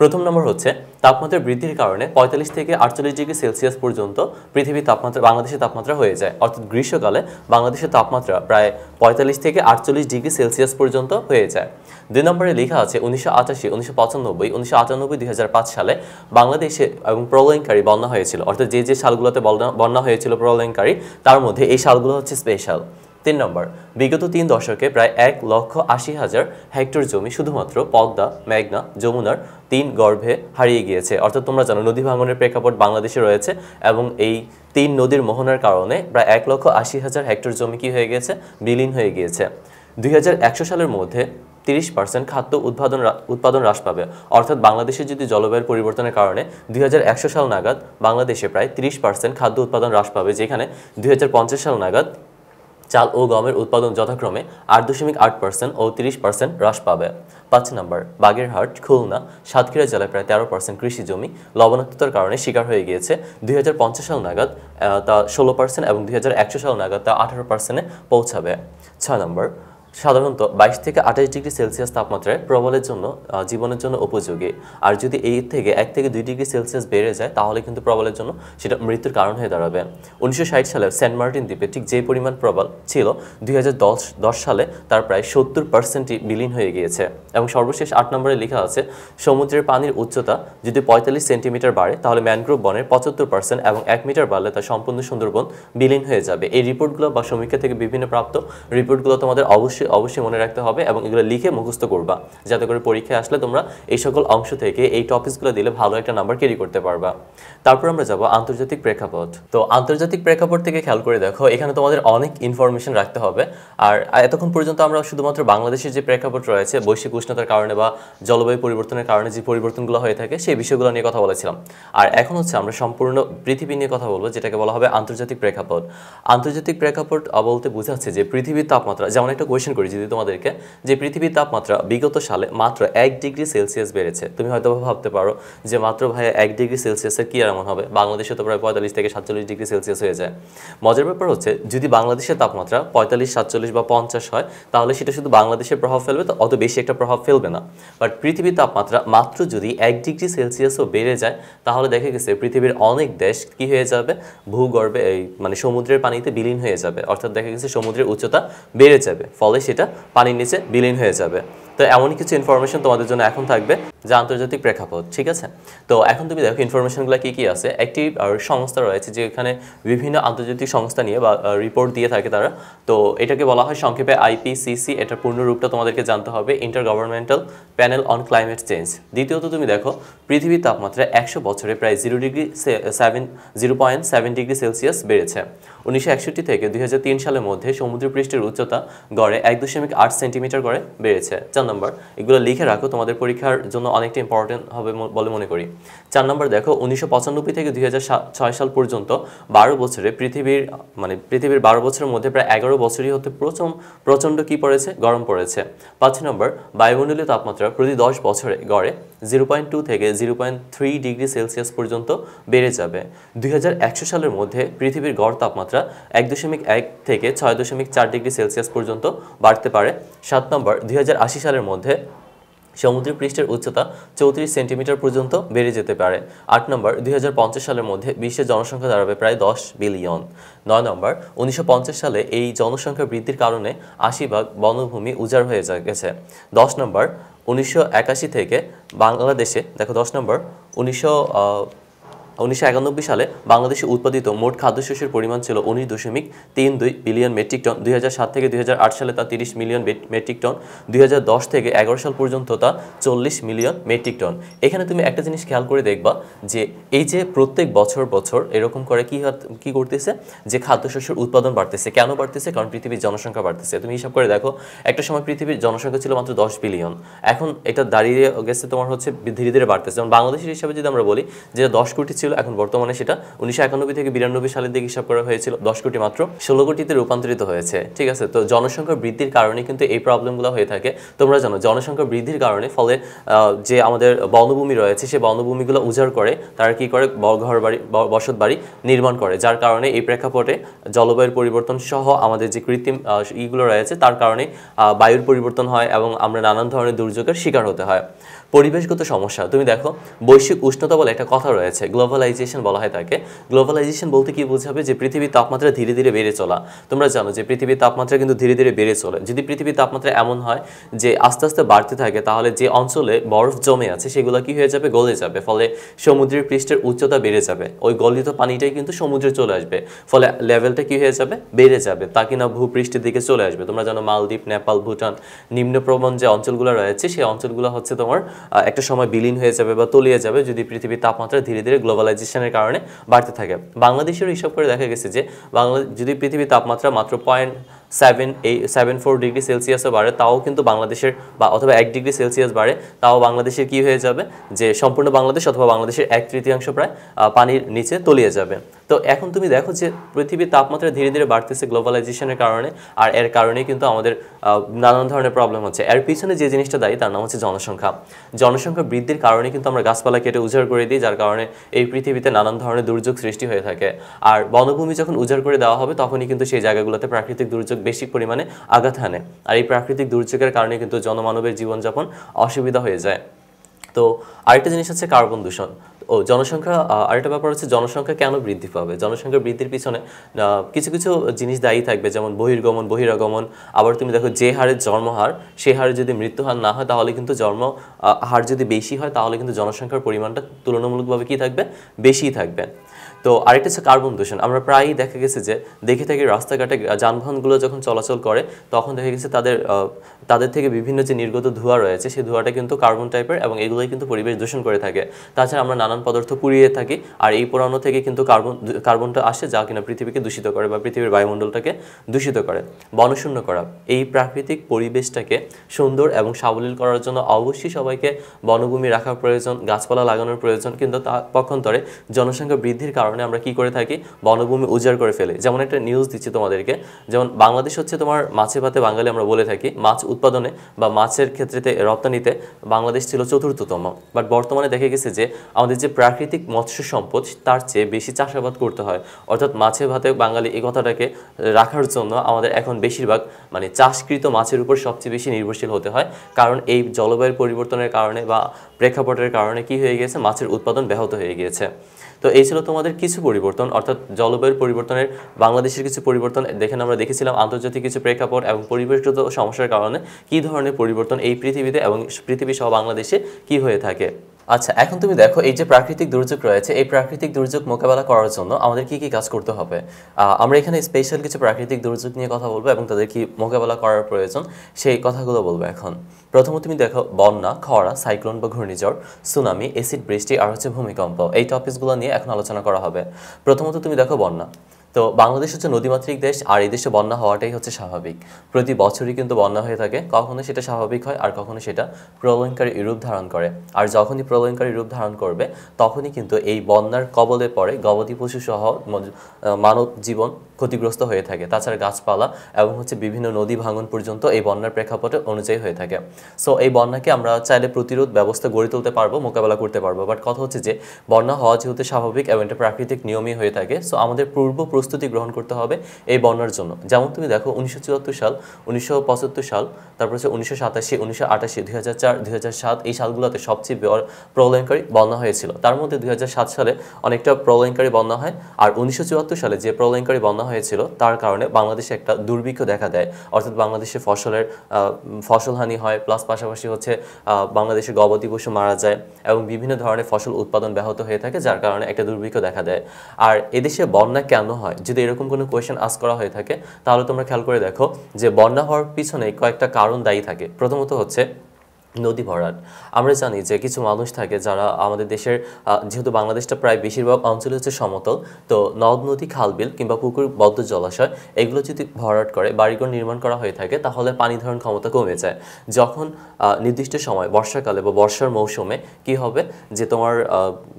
প্রথম নম্বর হচ্ছে তাপমাত্রা বৃদ্ধির কারণে 45 থেকে 48 ডিগ্রি সেলসিয়াস পর্যন্ত পৃথিবীর তাপমাত্রা বাংলাদেশের তাপমাত্রা হয়ে যায়, অর্থাৎ গ্রীষ্মকালে বাংলাদেশের তাপমাত্রা প্রায় 45 থেকে 48 ডিগ্রি সেলসিয়াস পর্যন্ত হয়ে যায়। 2 নম্বরে লেখা আছে 1988, 1995, 1998, 2005 সালে বাংলাদেশে এবং প্রলয়ঙ্কারী বন্যা হয়েছিল, অর্থাৎ যে যে সালগুলোতে বন্যা হয়েছিল প্রলয়ঙ্কারী তার মধ্যে এই সালগুলো হচ্ছে স্পেশাল। 3 নম্বর, বিগত 3 দশকে প্রায় 1,80,000 হেক্টর জমি শুধুমাত্র পদ্মা, মেঘনা, যমুনার 3 গর্ভে হারিয়ে গিয়েছে, অর্থাৎ তোমরা জানো নদী ভাঙনের প্রেক্ষাপট বাংলাদেশে রয়েছে এবং এই 3 নদীর মোহনার কারণে প্রায় 1,80,000 হেক্টর জমি কি হয়ে গিয়েছে, বিলীন হয়ে গিয়েছে। 2100 সালের মধ্যে 30% খাদ্য উৎপাদন হ্রাস পাবে, অর্থাৎ বাংলাদেশে যদি জলবায়ুর পরিবর্তনের কারণে 2100 সাল নাগাদ বাংলাদেশে প্রায় 30% খাদ্য উৎপাদন হ্রাস পাবে, যেখানে 2050 সাল নাগাদ চাল ও গমের উৎপাদন যথাক্রমে 8.8% ও 30% হ্রাস পাবে। 5 নম্বর, বাগেরহাট, খুলনা, সাতক্ষীরা জেলায় প্রায় 13% কৃষি জমি লবণাক্ততার কারণে শিকার হয়ে গিয়েছে। 2050 সাল নাগাদ তা 16% এবং 2100 সাল নাগাদ তা 18%-এ পৌঁছাবে। 6 নম্বর, সাধারণত 22 থেকে 28 ডিগ্রি সেলসিয়াস তাপমাত্রায় প্রবলের জন্য জীবনের জন্য উপযোগী, আর যদি এই থেকে 1 থেকে 2 ডিগ্রি সেলসিয়াস বেড়ে যায় তাহলে কিন্তু প্রবলের জন্য সেটা মৃত্যুর কারণ হয়ে দাঁড়াবে। 1960 সালে সেন্ট মার্টিন দ্বীপে ঠিক যে পরিমাণ প্রবল ছিল 2010 সালে তার প্রায় 70%ই বিলীন হয়ে গিয়েছে। এবং সর্বশেষ 8 নম্বরে লেখা আছে সমুদ্রের পানির উচ্চতা যদি 45 সেন্টিমিটার বাড়ে তাহলে ম্যানগ্রোভ বনের 75% এবং 1 মিটার বাড়লে তা সম্পূর্ণ সুন্দরবন বিলীন হয়ে যাবে। এই রিপোর্টগুলো বা সমীক্ষা থেকে বিভিন্ন প্রাপ্ত রিপোর্টগুলো তোমাদের অবশ্যই মনে রাখতে হবে এবং এগুলো লিখে মুখস্থ করবা, যাতে করে পরীক্ষায় আসলে তোমরা এই সকল অংশ থেকে এই টপিকসগুলো দিলে ভালো একটা নাম্বার ক্যারি করতে পারবা। তারপর আমরা যাব আন্তর্জাতিক প্রেক্ষাপট। তো আন্তর্জাতিক প্রেক্ষাপট থেকে খেয়াল করে দেখো এখানে তোমাদের অনেক ইনফরমেশন রাখতে হবে। আর এতক্ষণ পর্যন্ত আমরা শুধুমাত্র বাংলাদেশের যে প্রেক্ষাপট রয়েছে বৈশ্বিক উষ্ণতার কারণে বা জলবায়ু পরিবর্তনের কারণে যে পরিবর্তনগুলো হয়ে থাকে সেই বিষয়গুলো নিয়ে কথা বলেছিলাম। আর এখন হচ্ছে আমরা সম্পূর্ণ পৃথিবী নিয়ে কথা বলবো, যেটাকে বলা হবে আন্তর্জাতিক প্রেক্ষাপট। আন্তর্জাতিক প্রেক্ষাপট বলতে বোঝাচ্ছে যে পৃথিবীর তাপমাত্রা, যেমন একটা কোয়েশ্চেন করি যদি তোমাদেরকে, যে পৃথিবীর তাপমাত্রা বিগত সালে মাত্র 1 ডিগ্রি সেলসিয়াস বেড়েছে। তুমি হয়তো ভাবতে পারো যে মাত্র ভাই 1 ডিগ্রি সেলসিয়াসের কি আর এমন হবে, বাংলাদেশে তো প্রায় 45 থেকে 47 ডিগ্রি সেলসিয়াস হয়ে যায়। মজার ব্যাপার হচ্ছে যদি বাংলাদেশের তাপমাত্রা 45, 47 বা 50 হয় তাহলে সেটা শুধু বাংলাদেশে প্রভাব ফেলবে, তো অত বেশি একটা প্রভাব ফেলবে না। বাট পৃথিবীর তাপমাত্রা মাত্র যদি 1 ডিগ্রি সেলসিয়াসও বেড়ে যায় তাহলে দেখা গেছে পৃথিবীর অনেক দেশ কি হয়ে যাবে, ভূগর্ভে মানে সমুদ্রের পানিতে বিলীন হয়ে যাবে, অর্থাৎ দেখা গেছে সমুদ্রের উচ্চতা বেড়ে যাবে, ফলে সেটা পানির নিচে বিলীন হয়ে যাবে। তো এমনই কিছু ইনফরমেশন তোমাদের জন্য এখন থাকবে যা আন্তর্জাতিক প্রেক্ষাপট, ঠিক আছে? তো এখন তুমি দেখো ইনফরমেশনগুলো কি কি আছে। একটি সংস্থা রয়েছে যেখানে বিভিন্ন আন্তর্জাতিক সংস্থা নিয়ে বা রিপোর্ট দিয়ে থাকে তারা, তো এটাকে বলা হয় সংক্ষেপে আইপিসিসি। এটার পূর্ণ রূপটা তোমাদেরকে জানতে হবে, inter governmental panel on climate change. দ্বিতীয়ত তুমি দেখো পৃথিবীর তাপমাত্রা 100 বছরে প্রায় 0.7 ডিগ্রি সেলসিয়াস বেড়েছে। 1961 থেকে 2003 সালের মধ্যে সমুদ্রপৃষ্ঠের উচ্চতা গড়ে 1.8 সেন্টিমিটার করে বেড়েছে। 4 নম্বর, এগুলো লিখে রাখো, তোমাদের পরীক্ষার জন্য অনেকটা ইম্পর্টেন্ট হবে বলে মনে করি। 4 নম্বর দেখো 1995 থেকে 2006 সাল পর্যন্ত 12 বছরে পৃথিবীর 12 বছরের মধ্যে প্রায় 11 বছরই হতে প্রচণ্ড কি পড়েছে, গরম পড়েছে। 5 নম্বর, বায়ুমণ্ডলীয় তাপমাত্রা প্রতি 10 বছরে গড়ে 0.2 থেকে 0.3 ডিগ্রি সেলসিয়াস পর্যন্ত বেড়ে যাবে। 2100 সালের মধ্যে পৃথিবীর গড় তাপমাত্রা 1.1 থেকে 6.4 ডিগ্রি সেলসিয়াস পর্যন্ত বাড়তে পারে। 7 নম্বর, 2080 সালের মধ্যে সমুদ্র পৃষ্ঠের উচ্চতা 34 সেন্টিমিটার পর্যন্ত বেড়ে যেতে পারে। 8 নম্বর, 2050 সালের মধ্যে বিশ্বের জনসংখ্যা দাঁড়াবে প্রায় 10 বিলিয়ন। 9 নম্বর, 1950 সালে এই জনসংখ্যা বৃদ্ধির কারণে 80% বনভূমি উজাড় হয়ে গেছে। 10 নম্বর, 1981 থেকে বাংলাদেশে দেখো 10 নম্বর, 1991 সালে বাংলাদেশে উৎপাদিত মোট খাদ্যশস্যের পরিমাণ ছিল 19.32 বিলিয়ন মেট্রিক টন। 2007 থেকে 2008 সালে তা 30 মিলিয়ন মেট্রিক টন। 2010 থেকে 11 সাল পর্যন্ত তা 40 মিলিয়ন মেট্রিক টন। এখানে তুমি একটা জিনিস খেয়াল করে দেখবা যে এই যে প্রত্যেক বছর এরকম করে কি করতেছে, যে খাদ্যশস্যের উৎপাদন বাড়তেছে। কেন বাড়তেছে? কারণ পৃথিবীর জনসংখ্যা বাড়তেছে। তুমি হিসাব করে দেখো, একটা সময় পৃথিবীর জনসংখ্যা ছিল মাত্র 10 বিলিয়ন, এখন এটা দাঁড়িয়ে গেছে তোমার হচ্ছে ধীরে ধীরে বাড়তেছে। যেমন বাংলাদেশের হিসাবে যদি আমরা বলি যে 10 কোটি ছিল ছিল, এখন বর্তমানে সেটা 1991 থেকে 92 সালের দিকে হিসাব করা হয়েছিল 10 কোটি মাত্র 16 কোটিতে রূপান্তরিত হয়েছে। ঠিক আছে, তো জনসংখ্যা বৃদ্ধির কারণে কিন্তু এই প্রবলেমগুলো হয়ে থাকে। তোমরা জানো জনসংখ্যা বৃদ্ধির কারণে ফলে যে আমাদের বনভূমি রয়েছে সেই বনভূমিগুলো উজাড় করে তারা কি করে ঘর বাড়ি বসত বাড়ি নির্মাণ করে, যার কারণে এই প্রেক্ষাপটে জলবায়ুর পরিবর্তন সহ আমাদের যে কৃত্রিম ইগুলো রয়েছে তার কারণে বায়ুর পরিবর্তন হয় এবং আমরা নানান ধরনের দুর্যোগের শিকার হতে হয়। পরিবেশগত সমস্যা, তুমি দেখো বৈশ্বিক উষ্ণতা বলে একটা কথা রয়েছে, গ্লোবালাইজেশন বলা হয় তাকে। গ্লোবালাইজেশন বলতে কি বোঝাবে, যে পৃথিবীর তাপমাত্রা ধীরে ধীরে বেড়ে চলা। তোমরা জানো যে পৃথিবীর তাপমাত্রা কিন্তু ধীরে ধীরে বেড়ে চলে। যদি পৃথিবীর তাপমাত্রা এমন হয় যে আস্তে আস্তে বাড়তে থাকে, তাহলে যে অঞ্চলে বরফ জমে আছে সেগুলো কি হয়ে যাবে, গলে যাবে, ফলে সমুদ্রের পৃষ্ঠের উচ্চতা বেড়ে যাবে, ওই গলিত পানিটাই কিন্তু সমুদ্রে চলে আসবে, ফলে লেভেলটা কি হয়ে যাবে, বেড়ে যাবে, তা কিনা ভূপৃষ্ঠের দিকে চলে আসবে। তোমরা জানো মালদ্বীপ, নেপাল, ভুটান, নিম্নপ্রবণ যে অঞ্চলগুলো রয়েছে সেই অঞ্চলগুলো হচ্ছে তোমার একটা সময় বিলীন হয়ে যাবে বা তলিয়ে যাবে যদি পৃথিবীর তাপমাত্রা ধীরে ধীরে গ্লোবালাইজেশনের কারণে বাড়তে থাকে। বাংলাদেশের হিসাব করে দেখা গেছে যে যদি পৃথিবীর তাপমাত্রা মাত্র 0.74 ডিগ্রি সেলসিয়াসও বাড়ে, তাও কিন্তু বাংলাদেশের বা অথবা 1 ডিগ্রি সেলসিয়াস বাড়ে, তাও বাংলাদেশের কি হয়ে যাবে, যে সম্পূর্ণ বাংলাদেশ অথবা বাংলাদেশের 1/3 প্রায় পানির নিচে তলিয়ে যাবে। তো এখন তুমি দেখো যে পৃথিবীর তাপমাত্রা ধীরে ধীরে বাড়তেছে গ্লোবালাইজেশনের কারণে, আর এর কারণেই কিন্তু আমাদের নানান ধরনের প্রবলেম হচ্ছে। এর পিছনে যে জিনিসটা দায়ী তার নাম হচ্ছে জনসংখ্যা। জনসংখ্যা বৃদ্ধির কারণে কিন্তু আমরা গাছপালা কেটে উজাড় করে দিই, যার কারণে এই পৃথিবীতে নানান ধরনের দুর্যোগ সৃষ্টি হয়ে থাকে। আর বনভূমি যখন উজাড় করে দেওয়া হবে তখনই কিন্তু সেই জায়গাগুলোতে প্রাকৃতিক দুর্যোগ বেশি পরিমাণে আঘাত হানে, আর এই প্রাকৃতিক দুর্যোগের কারণে কিন্তু জনমানবের জীবনযাপন অসুবিধা হয়ে যায়। তো আরেকটা জিনিস হচ্ছে কার্বন দূষণ। জনসংখ্যা, আরেকটা ব্যাপার হচ্ছে জনসংখ্যা কেন বৃদ্ধি পাবে। জনসংখ্যা বৃদ্ধির পিছনে কিছু কিছু জিনিস দায়ী থাকবে, যেমন বহির্গমন, বহিরাগমন। আবার তুমি দেখো যে হারে জন্মহার সেই হারে যদি মৃত্যু হার না হয়, তাহলে কিন্তু হার যদি বেশি হয় তাহলে কিন্তু জনসংখ্যার পরিমাণটা তুলনামূলকভাবে কি থাকবে, বেশিই থাকবে। তো আরেকটা হচ্ছে কার্বন দূষণ। আমরা প্রায়ই দেখা গেছে যে দেখে থাকি রাস্তাঘাটে যানবাহনগুলো যখন চলাচল করে তখন দেখা গেছে তাদের থেকে বিভিন্ন যে নির্গত ধোঁয়া রয়েছে সেই ধোঁয়াটা কিন্তু কার্বন টাইপের, এবং এগুলোই কিন্তু পরিবেশ দূষণ করে থাকে। তাছাড়া আমরা নানান পদার্থ পুড়িয়ে থাকি, আর এই পোড়ানো থেকে কিন্তু কার্বনটা আসে, যা কিনা পৃথিবীকে দূষিত করে বা পৃথিবীর বায়ুমণ্ডলটাকে দূষিত করে। বনশূন্য করা, এই প্রাকৃতিক পরিবেশটাকে সুন্দর এবং সাবলীল করার জন্য অবশ্যই সবাইকে বনভূমি রাখার প্রয়োজন, গাছপালা লাগানোর প্রয়োজন, কিন্তু তার পক্ষান্তরে জনসংখ্যা বৃদ্ধির কারণে আমরা কি করে থাকি, বনভূমি উজাড় করে ফেলি। যেমন একটা নিউজ দিচ্ছি তোমাদেরকে, যেমন বাংলাদেশ হচ্ছে তোমার মাছে ভাতে বাঙালি আমরা বলে থাকি, মাছ উৎপাদনে বা মাছের ক্ষেত্রে রপ্তানিতে বাংলাদেশ ছিল 4র্থতম। বাট বর্তমানে দেখা গেছে যে আমাদের যে প্রাকৃতিক মৎস্য সম্পদ তার চেয়ে বেশি চাষাবাদ করতে হয়, অর্থাৎ মাছে ভাতে বাঙালি এই কথাটাকে রাখার জন্য আমাদের এখন বেশিরভাগ চাষকৃত মাছের উপর সবচেয়ে বেশি নির্ভরশীল হতে হয়, কারণ এই জলবায়ুর পরিবর্তনের কারণে বা প্রেক্ষাপটের কারণে কি হয়ে গিয়েছে, মাছের উৎপাদন ব্যাহত হয়ে গিয়েছে। তো এই ছিল তোমাদের কিছু পরিবর্তন, অর্থাৎ জলবায়ুর পরিবর্তনের বাংলাদেশের কিছু পরিবর্তন আমরা দেখেছিলাম, আন্তর্জাতিক কিছু প্রেক্ষাপট এবং পরিবেশগত সমস্যার কারণে কী ধরনের পরিবর্তন এই পৃথিবীতে এবং পৃথিবী সহ বাংলাদেশে কি হয়ে থাকে। আচ্ছা, এখন তুমি দেখো এই যে প্রাকৃতিক দুর্যোগ রয়েছে, এই প্রাকৃতিক দুর্যোগ মোকাবেলা করার জন্য আমাদের কি কি কাজ করতে হবে। আমরা এখানে স্পেশাল কিছু প্রাকৃতিক দুর্যোগ নিয়ে কথা বলবো এবং তাদের কি মোকাবেলা করার প্রয়োজন সেই কথাগুলো বলবো। এখন প্রথমত তুমি দেখো বন্যা, খরা, সাইক্লোন বা ঘূর্ণিঝড়, সুনামি, এসিড বৃষ্টি আর হচ্ছে ভূমিকম্প, এই টপিকসগুলো নিয়ে এখন আলোচনা করা হবে। প্রথমত তুমি দেখো বন্যা। তো বাংলাদেশ হচ্ছে নদীমাতৃক দেশ, আর এই দেশে বন্যা হওয়াটাই হচ্ছে স্বাভাবিক। প্রতি বছরই কিন্তু বন্যা হয়ে থাকে, কখনো সেটা স্বাভাবিক হয় আর কখনো সেটা প্রলয়ঙ্কারী রূপ ধারণ করে। আর যখনই প্রলয়ঙ্কারী রূপ ধারণ করবে তখনই কিন্তু এই বন্যার কবলে পড়ে গবাদি পশু সহ মানব জীবন ক্ষতিগ্রস্ত হয়ে থাকে। তাছাড়া গাছপালা এবং হচ্ছে বিভিন্ন নদী ভাঙন পর্যন্ত এই বন্যার প্রেক্ষাপটে অনুযায়ী হয়ে থাকে। সো এই বন্যাকে আমরা চাইলে প্রতিরোধ ব্যবস্থা গড়ে তুলতে পারবো, মোকাবেলা করতে পারবো। বাট কথা হচ্ছে যে বন্যা হওয়া যেহেতু স্বাভাবিক এবং এটা প্রাকৃতিক নিয়মই হয়ে থাকে, সো আমাদের পূর্ব প্রস্তুতি গ্রহণ করতে হবে এই বন্যার জন্য। যেমন তুমি দেখো 1974 সাল, 1975 সাল, তারপর হচ্ছে 1987, 1988, 2004, 2007 এই সালগুলোতে সবচেয়ে প্রলয়ঙ্কারী বন্যা হয়েছিল। তার মধ্যে 2007 সালে অনেকটা প্রলয়ঙ্কারী বন্যা হয়, আর 1974 সালে যে প্রলয়ঙ্কারী বন্যা হয়েছিল তার কারণে বাংলাদেশে একটা দুর্ভিক্ষ দেখা দেয়, অর্থাৎ বাংলাদেশে ফসলহানি হয়, প্লাস পাশাপাশি হচ্ছে বাংলাদেশে গবাদি পশু মারা যায় এবং বিভিন্ন ধরনের ফসল উৎপাদন ব্যাহত হয়ে থাকে, যার কারণে একটা দুর্ভিক্ষ দেখা দেয়। আর এদেশে বন্যা কেন হয়, যদি এরকম কোনো কোয়েশ্চেন আস্ক করা হয়ে থাকে তাহলে তোমরা খেয়াল করে দেখো যে বন্যা হওয়ার পিছনে কয়েকটা কারণ দায়ী থাকে। প্রথমত হচ্ছে নদী ভরাট। আমরা জানি যে কিছু মানুষ থাকে যারা আমাদের দেশের যেহেতু বাংলাদেশটা প্রায় বেশিরভাগ অঞ্চলে হচ্ছে সমতল, তো নদ নদী খালবিল কিংবা পুকুর বদ্ধ জলাশয় এগুলো যদি ভরাট করে বাড়িঘর নির্মাণ করা হয়ে থাকে তাহলে পানি ধারণ ক্ষমতা কমে যায়। যখন নির্দিষ্ট সময় বর্ষাকালে বা বর্ষার মৌসুমে কি হবে যে তোমার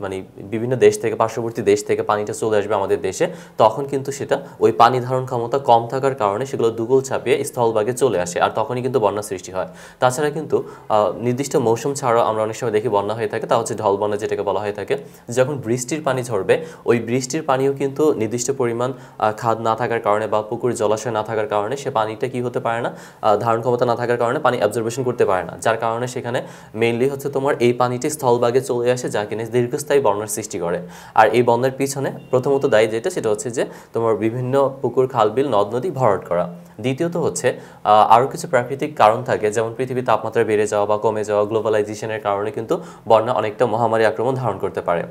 মানে বিভিন্ন দেশ থেকে পার্শ্ববর্তী দেশ থেকে পানিটা চলে আসবে আমাদের দেশে, তখন কিন্তু সেটা ওই পানি ধারণ ক্ষমতা কম থাকার কারণে সেগুলো দুগুল চাপিয়ে স্থলভাগে চলে আসে, আর তখনই কিন্তু বন্যা সৃষ্টি হয়। তাছাড়া কিন্তু নির্দিষ্ট মৌসুম ছাড়াও আমরা অনেক সময় দেখি বন্যা হয়ে থাকে, তা হচ্ছে ঢল বন্যা যেটাকে বলা হয়ে থাকে। যখন বৃষ্টির পানি ঝরবে ওই বৃষ্টির পানিও কিন্তু নির্দিষ্ট পরিমাণ খাদ না থাকার কারণে বা পুকুর জলাশয় না থাকার কারণে সে পানিটা কি হতে পারে না, ধারণ ক্ষমতা না থাকার কারণে পানি অ্যাবজর্বেশন করতে পারে না, যার কারণে সেখানে মেইনলি হচ্ছে তোমার এই পানিটি স্থলভাগে চলে আসে, যা কিনা দীর্ঘস্থায়ী বন্যার সৃষ্টি করে। আর এই বন্যার পিছনে প্রথমত দায়ী যেটা সেটা হচ্ছে যে তোমার বিভিন্ন পুকুর খালবিল নদ নদী ভরাট করা। দ্বিতীয়ত হচ্ছে আরও কিছু প্রাকৃতিক কারণ থাকে, যেমন পৃথিবীর তাপমাত্রা বেড়ে যাওয়া বা কমে যাওয়া, গ্লোবালাইজেশনের কারণে কিন্তু বন্যা অনেকটা মহামারী আক্রমণ ধারণ করতে পারে।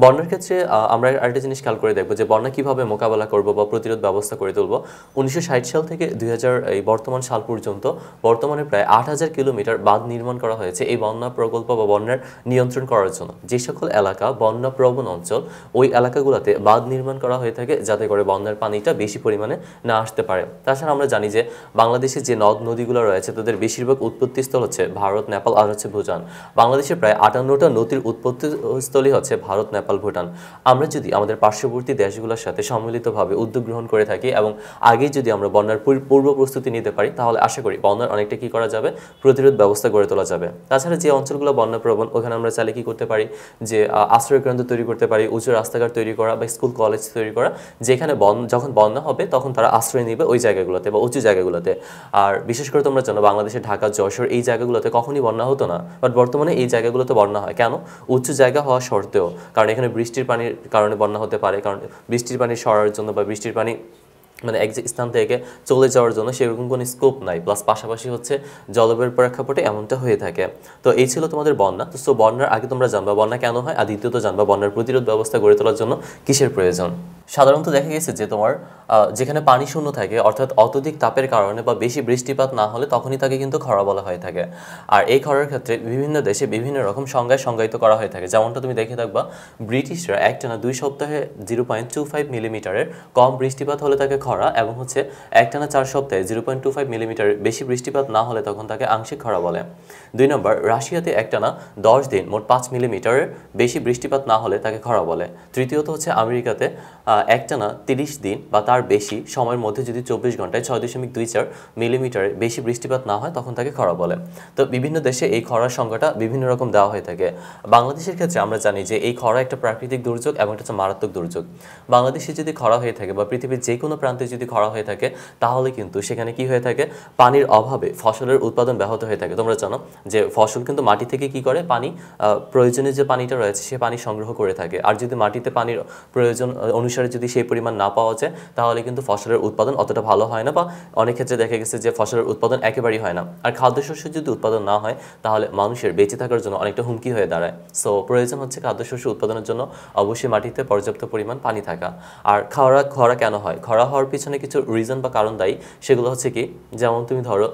বন্যার ক্ষেত্রে আমরা আরেকটা জিনিস খেয়াল করে দেখবো যে বন্যা কীভাবে মোকাবেলা করব বা প্রতিরোধ ব্যবস্থা করে তুলব। 1960 সাল থেকে 2000 এই বর্তমান সাল পর্যন্ত বর্তমানে প্রায় 8000 কিলোমিটার বাঁধ নির্মাণ করা হয়েছে এই বন্যা প্রকল্প বা বন্যার নিয়ন্ত্রণ করার জন্য। যে সকল এলাকা বন্যা প্রবণ অঞ্চল ওই এলাকাগুলোতে বাঁধ নির্মাণ করা হয়ে থাকে যাতে করে বন্যার পানিটা বেশি পরিমাণে না আসতে পারে। তাছাড়া আমরা জানি যে বাংলাদেশে যে নদ নদীগুলো রয়েছে তাদের বেশিরভাগ উৎপত্তিস্থল হচ্ছে ভারত, নেপাল আর হচ্ছে ভুটান। বাংলাদেশে প্রায় 58টা নদীর উৎপত্তিস্থলই হচ্ছে ভারত, নেপাল, ভুটান। আমরা যদি আমাদের পার্শ্ববর্তী দেশগুলোর সাথে সম্মিলিতভাবে উদ্যোগ গ্রহণ করে থাকি এবং আগেই যদি আমরা বন্যার পূর্ব প্রস্তুতি নিতে পারি তাহলে আশা করি বন্যার অনেকটা কী করা যাবে, প্রতিরোধ ব্যবস্থা গড়ে তোলা যাবে। তাছাড়া যে অঞ্চলগুলো বন্যাপ্রবণ ওখানে আমরা চাইলে কী করতে পারি যে আশ্রয়কেন্দ্র তৈরি করতে পারি, উঁচু রাস্তাঘাট তৈরি করা বা স্কুল কলেজ তৈরি করা, যেখানে যখন বন্যা হবে তখন তারা আশ্রয় নেবে ওই জায়গাগুলোতে বা উঁচু জায়গাগুলোতে। আর বিশেষ করে তোমরা জানো বাংলাদেশে ঢাকা, যশোর এই জায়গাগুলোতে কখনই বন্যা হতো না, বাট বর্তমানে এই জায়গাগুলোতে বন্যা হয়। কেন? উঁচু জায়গা হওয়া সত্ত্বেও, কারণ এখানে বৃষ্টির পানির কারণে বন্যা হতে পারে, কারণ বৃষ্টির পানি সরার জন্য বা বৃষ্টির পানি মানে এক স্থান থেকে চলে যাওয়ার জন্য সেরকম কোনো স্কোপ নাই, প্লাস পাশাপাশি হচ্ছে জলবায়ুর প্রেক্ষাপটে এমনটা হয়ে থাকে। তো এই ছিল তোমাদের বন্যা। তো সো বন্যার আগে তোমরা জানবা বন্যা কেন হয়, আর দ্বিতীয়ত জানবা বন্যার প্রতিরোধ ব্যবস্থা গড়ে তোলার জন্য কিসের প্রয়োজন। সাধারণত দেখা গেছে যে তোমার যেখানে পানি শূন্য থাকে অর্থাৎ অত্যধিক তাপের কারণে বা বেশি বৃষ্টিপাত না হলে তখনই তাকে কিন্তু খরা বলা হয়ে থাকে। আর এই খরার ক্ষেত্রে বিভিন্ন দেশে বিভিন্ন রকম সংজ্ঞায় সংজ্ঞায়িত করা হয়ে থাকে। যেমনটা তুমি দেখে থাকবা ব্রিটিশরা একটানা 2 সপ্তাহে 0.25 মিলিমিটারের কম বৃষ্টিপাত হলে তাকে খরা, এবং হচ্ছে একটানা 4 সপ্তাহে 0.25 মিলিমিটারের বেশি বৃষ্টিপাত না হলে তখন তাকে আংশিক খরা বলে। 2 নম্বর, রাশিয়াতে একটানা 10 দিন মোট 5 মিলিমিটারের বেশি বৃষ্টিপাত না হলে তাকে খরা বলে। তৃতীয়ত হচ্ছে আমেরিকাতে একটানা 30 দিন বা তার বেশি সময়ের মধ্যে যদি 24 ঘন্টায় 6.24 মিলিমিটারের বেশি বৃষ্টিপাত না হয় তখন তাকে খরা বলে। তো বিভিন্ন দেশে এই খরার সংখ্যাটা বিভিন্ন রকম দেওয়া হয়ে থাকে। বাংলাদেশের ক্ষেত্রে আমরা জানি যে এই খরা একটা প্রাকৃতিক দুর্যোগ এবং এটা হচ্ছে মারাত্মক দুর্যোগ। বাংলাদেশে যদি খরা হয়ে থাকে বা পৃথিবীর যে কোনো প্রান্তে যদি খরা হয়ে থাকে তাহলে কিন্তু সেখানে কি হয়ে থাকে, পানির অভাবে ফসলের উৎপাদন ব্যাহত হয়ে থাকে। তোমরা জানো যে ফসল কিন্তু মাটি থেকে কি করে পানি প্রয়োজনীয় যে পানিটা রয়েছে সে পানি সংগ্রহ করে থাকে, আর যদি মাটিতে পানির প্রয়োজন অনুসারে যদি সেই পরিমাণ না পাওয়া যায় তাহলে কিন্তু ফসলের উৎপাদন অতটা ভালো হয় না, বা অনেক ক্ষেত্রে দেখা গেছে যে ফসলের উৎপাদন একেবারেই হয় না। আর খাদ্যশস্য যদি উৎপাদন না হয় তাহলে মানুষের বেঁচে থাকার জন্য অনেকটা হুমকি হয়ে দাঁড়ায়। সো প্রয়োজন হচ্ছে খাদ্যশস্য উৎপাদনের জন্য অবশ্যই মাটিতে পর্যাপ্ত পরিমাণ পানি থাকা। আর খরা কেন হয়, খরা হওয়ার পিছনে কিছু রিজন বা কারণ দায়ী। সেগুলো হচ্ছে কি, যেমন তুমি ধরো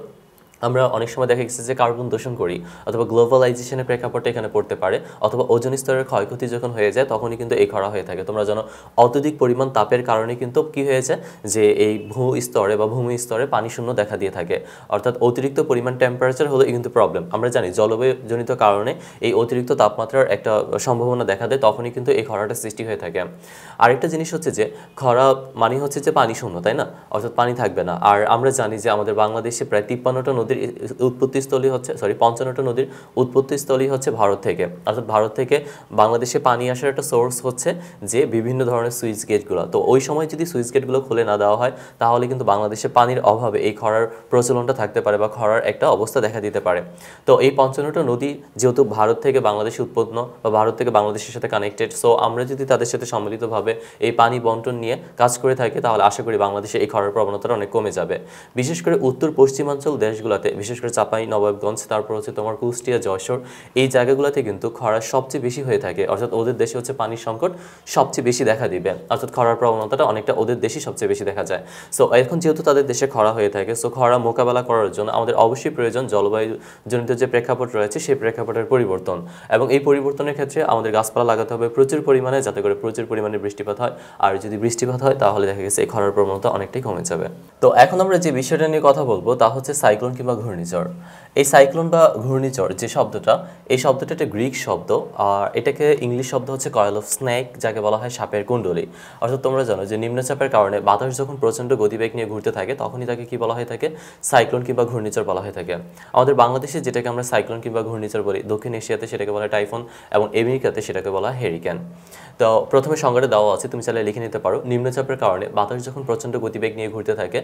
আমরা অনেক সময় দেখা গেছে যে কার্বন দূষণ করি, অথবা গ্লোবালাইজেশনের প্রেক্ষাপটে এখানে পড়তে পারে, অথবা ওজোন স্তরের ক্ষয়ক্ষতি যখন হয়ে যায় তখনই কিন্তু এই খরা হয়ে থাকে। তোমরা জানো অত্যধিক পরিমাণ তাপের কারণে কিন্তু কি হয়েছে যে এই ভূ-স্তরে বা ভূমি স্তরে পানি শূন্য দেখা দিয়ে থাকে, অর্থাৎ অতিরিক্ত পরিমাণ টেম্পারেচার হলে কিন্তু প্রবলেম। আমরা জানি জলবায়ুজনিত কারণে এই অতিরিক্ত তাপমাত্রার একটা সম্ভাবনা দেখা দেয়, তখনই কিন্তু এই খরাটা সৃষ্টি হয়ে থাকে। আরেকটা জিনিস হচ্ছে যে খরা মানে হচ্ছে যে পানি শূন্য, তাই না, অর্থাৎ পানি থাকবে না। আর আমরা জানি যে আমাদের বাংলাদেশে প্রায় 53টা নদীর উৎপত্তিস্থলী হচ্ছে 55টা নদীর উৎপত্তিস্থলী হচ্ছে ভারত থেকে, অর্থাৎ ভারত থেকে বাংলাদেশে পানি আসার একটা সোর্স হচ্ছে যে বিভিন্ন ধরনের সুইচ গেটগুলো। তো ওই সময় যদি সুইচ গেটগুলো খুলে না দেওয়া হয় তাহলে কিন্তু বাংলাদেশে পানির অভাবে এই খরার প্রচলনটা থাকতে পারে বা খরার একটা অবস্থা দেখা দিতে পারে। তো এই 55টা নদী যেহেতু ভারত থেকে বাংলাদেশে উৎপন্ন বা ভারত থেকে বাংলাদেশের সাথে কানেক্টেড, সো আমরা যদি তাদের সাথে সম্মিলিতভাবে এই পানি বন্টন নিয়ে কাজ করে থাকি তাহলে আশা করি বাংলাদেশে এই খরার প্রবণতাটা অনেক কমে যাবে। বিশেষ করে উত্তর পশ্চিমাঞ্চল দেশগুলো জায়গাগুলোতে বিশেষ করে চাঁপাই নবাবগঞ্জ, তারপর হচ্ছে তোমার কুষ্টিয়া, যশোর, এই জায়গাগুলোতে কিন্তু খরা সবচেয়ে বেশি হয়ে থাকে। অর্থাৎ ওদের দেশে হচ্ছে পানির সংকট সবচেয়ে বেশি দেখা দিবে, অর্থাৎ খরার প্রবণতাটা অনেকটা ওদের দেশেই সবচেয়ে বেশি দেখা যায়। সো এখন যেহেতু তাদের দেশে খরা হয়ে থাকে, সো খরা মোকাবেলা করার জন্য আমাদের অবশ্যই প্রয়োজন জলবায়ুজনিত যে প্রেক্ষাপট রয়েছে সেই প্রেক্ষাপটের পরিবর্তন, এবং এই পরিবর্তনের ক্ষেত্রে আমাদের গাছপালা লাগাতে হবে প্রচুর পরিমাণে, যাতে করে প্রচুর পরিমাণে বৃষ্টিপাত হয়। আর যদি বৃষ্টিপাত হয় তাহলে দেখা গেছে এই খরার প্রবণতা অনেকটাই কমে যাবে। তো এখন আমরা যে বিষয়টা নিয়ে কথা বলবো তা হচ্ছে সাইক্লোন কিংবা ঘূর্ণিঝড়। এই সাইক্লোন বা ঘূর্ণিঝড় যে শব্দটা, এই শব্দটা একটা গ্রিক শব্দ, আর এটাকে ইংলিশ শব্দ হচ্ছে কয়েল অফ স্নেক, যাকে বলা হয় সাপের কুণ্ডলী। অর্থাৎ তোমরা জানো যে নিম্নচাপের কারণে বাতাস যখন প্রচণ্ড গতিবেগ নিয়ে ঘুরতে থাকে তখনই তাকে কি বলা হয়ে থাকে, সাইক্লোন কিংবা ঘূর্ণিঝড় বলা হয়ে থাকে। আমাদের বাংলাদেশে যেটাকে আমরা সাইক্লোন কিংবা ঘূর্ণিঝড় বলি, দক্ষিণ এশিয়াতে সেটাকে বলা হয় টাইফুন, এবং আমেরিকাতে সেটাকে বলা হয় হেরিকেন। তো প্রথমে সংজ্ঞাটা দেওয়া আছে, তুমি চাইলে লিখে নিতে পারো। নিম্নচাপের কারণে বাতাস যখন প্রচণ্ড গতিবেগ নিয়ে ঘুরতে থাকে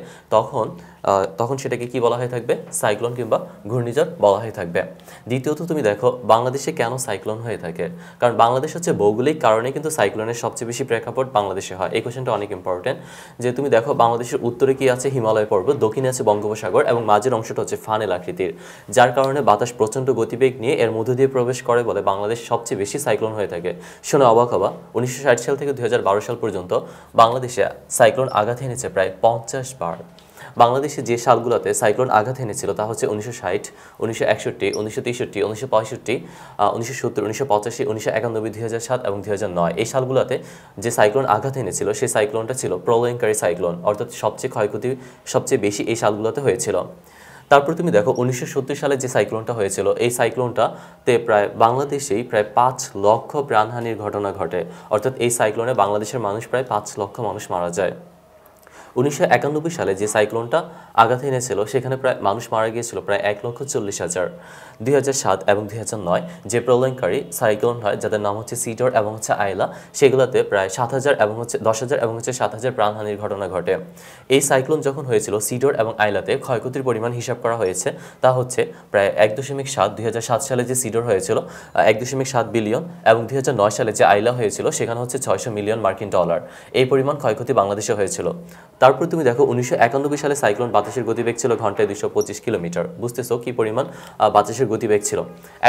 তখন সেটাকে কি বলা হয়ে থাকবে, সাইক্লোন কিংবা ঘূর্ণিঝড় বলা হয়ে থাকবে। দ্বিতীয়ত তুমি দেখো বাংলাদেশে কেন সাইক্লোন হয়ে থাকে, কারণ বাংলাদেশ হচ্ছে ভৌগোলিক কারণে কিন্তু সাইক্লোনের সবচেয়ে বেশি প্রেক্ষাপট বাংলাদেশে হয়। এই কোশ্চেনটা অনেক ইম্পর্টেন্ট, যে তুমি দেখো বাংলাদেশের উত্তরে কি আছে, হিমালয় পর্বত, দক্ষিণে আছে বঙ্গোপসাগর, এবং মাঝের অংশটা হচ্ছে ফানেল আকৃতির, যার কারণে বাতাস প্রচণ্ড গতিবেগ নিয়ে এর মধ্য দিয়ে প্রবেশ করে বলে বাংলাদেশ সবচেয়ে বেশি সাইক্লোন হয়ে থাকে। শুনে অবাক হবা, 1960 সাল থেকে 2012 সাল পর্যন্ত বাংলাদেশে সাইক্লোন আঘাত এনেছে প্রায় 50 বার। বাংলাদেশে যে সালগুলোতে সাইক্লোন আঘাত এনেছিল তা হচ্ছে 1960, 1961, 1963, 1965, 1970, 1985, 1991, 2007 এবং 2009। এই সালগুলোতে যে সাইক্লোন আঘাত এনেছিল সেই সাইক্লোনটা ছিল প্রলয়ঙ্কারী সাইক্লোন, অর্থাৎ সবচেয়ে ক্ষয়ক্ষতি সবচেয়ে বেশি এই সালগুলোতে হয়েছিল। তারপর তুমি দেখো 1970 সালে যে সাইক্লোনটা হয়েছিল, এই সাইক্লোনটাতে বাংলাদেশেই প্রায় 5 লক্ষ প্রাণহানির ঘটনা ঘটে, অর্থাৎ এই সাইক্লোনে বাংলাদেশের মানুষ প্রায় 5 লক্ষ মানুষ মারা যায়। 1991 সালে যে সাইক্লোনটা আঘাত এনেছিল সেখানে প্রায় মানুষ মারা গিয়েছিল প্রায় 1,40,000। 2007 এবং 2009 যে প্রলয়ঙ্কারী সাইক্লোন হয়, যাদের নাম হচ্ছে সিডর এবং হচ্ছে আইলা, সেগুলোতে প্রায় 7,000 এবং হচ্ছে 10,000 এবং হচ্ছে 7,000 প্রাণহানির ঘটনা ঘটে। এই সাইক্লোন যখন হয়েছিল সিডর এবং আইলাতে ক্ষয়ক্ষতির পরিমাণ হিসাব করা হয়েছে, তা হচ্ছে প্রায় 1.7, 2007 সালে যে সিডর হয়েছিল 1.7 বিলিয়ন, এবং 2009 সালে যে আইলা হয়েছিল সেখানে হচ্ছে 600 মিলিয়ন মার্কিন ডলার। এই পরিমাণ ক্ষয়ক্ষতি বাংলাদেশে হয়েছিল। তারপর তুমি দেখো 1991 সালে সাইক্লোন বাতাসের গতিবেগ ছিল ঘন্টায় 225 কিলোমিটার। বুঝতেছো কি পরিমাণ বাতাসের গতিবেগ ছিল।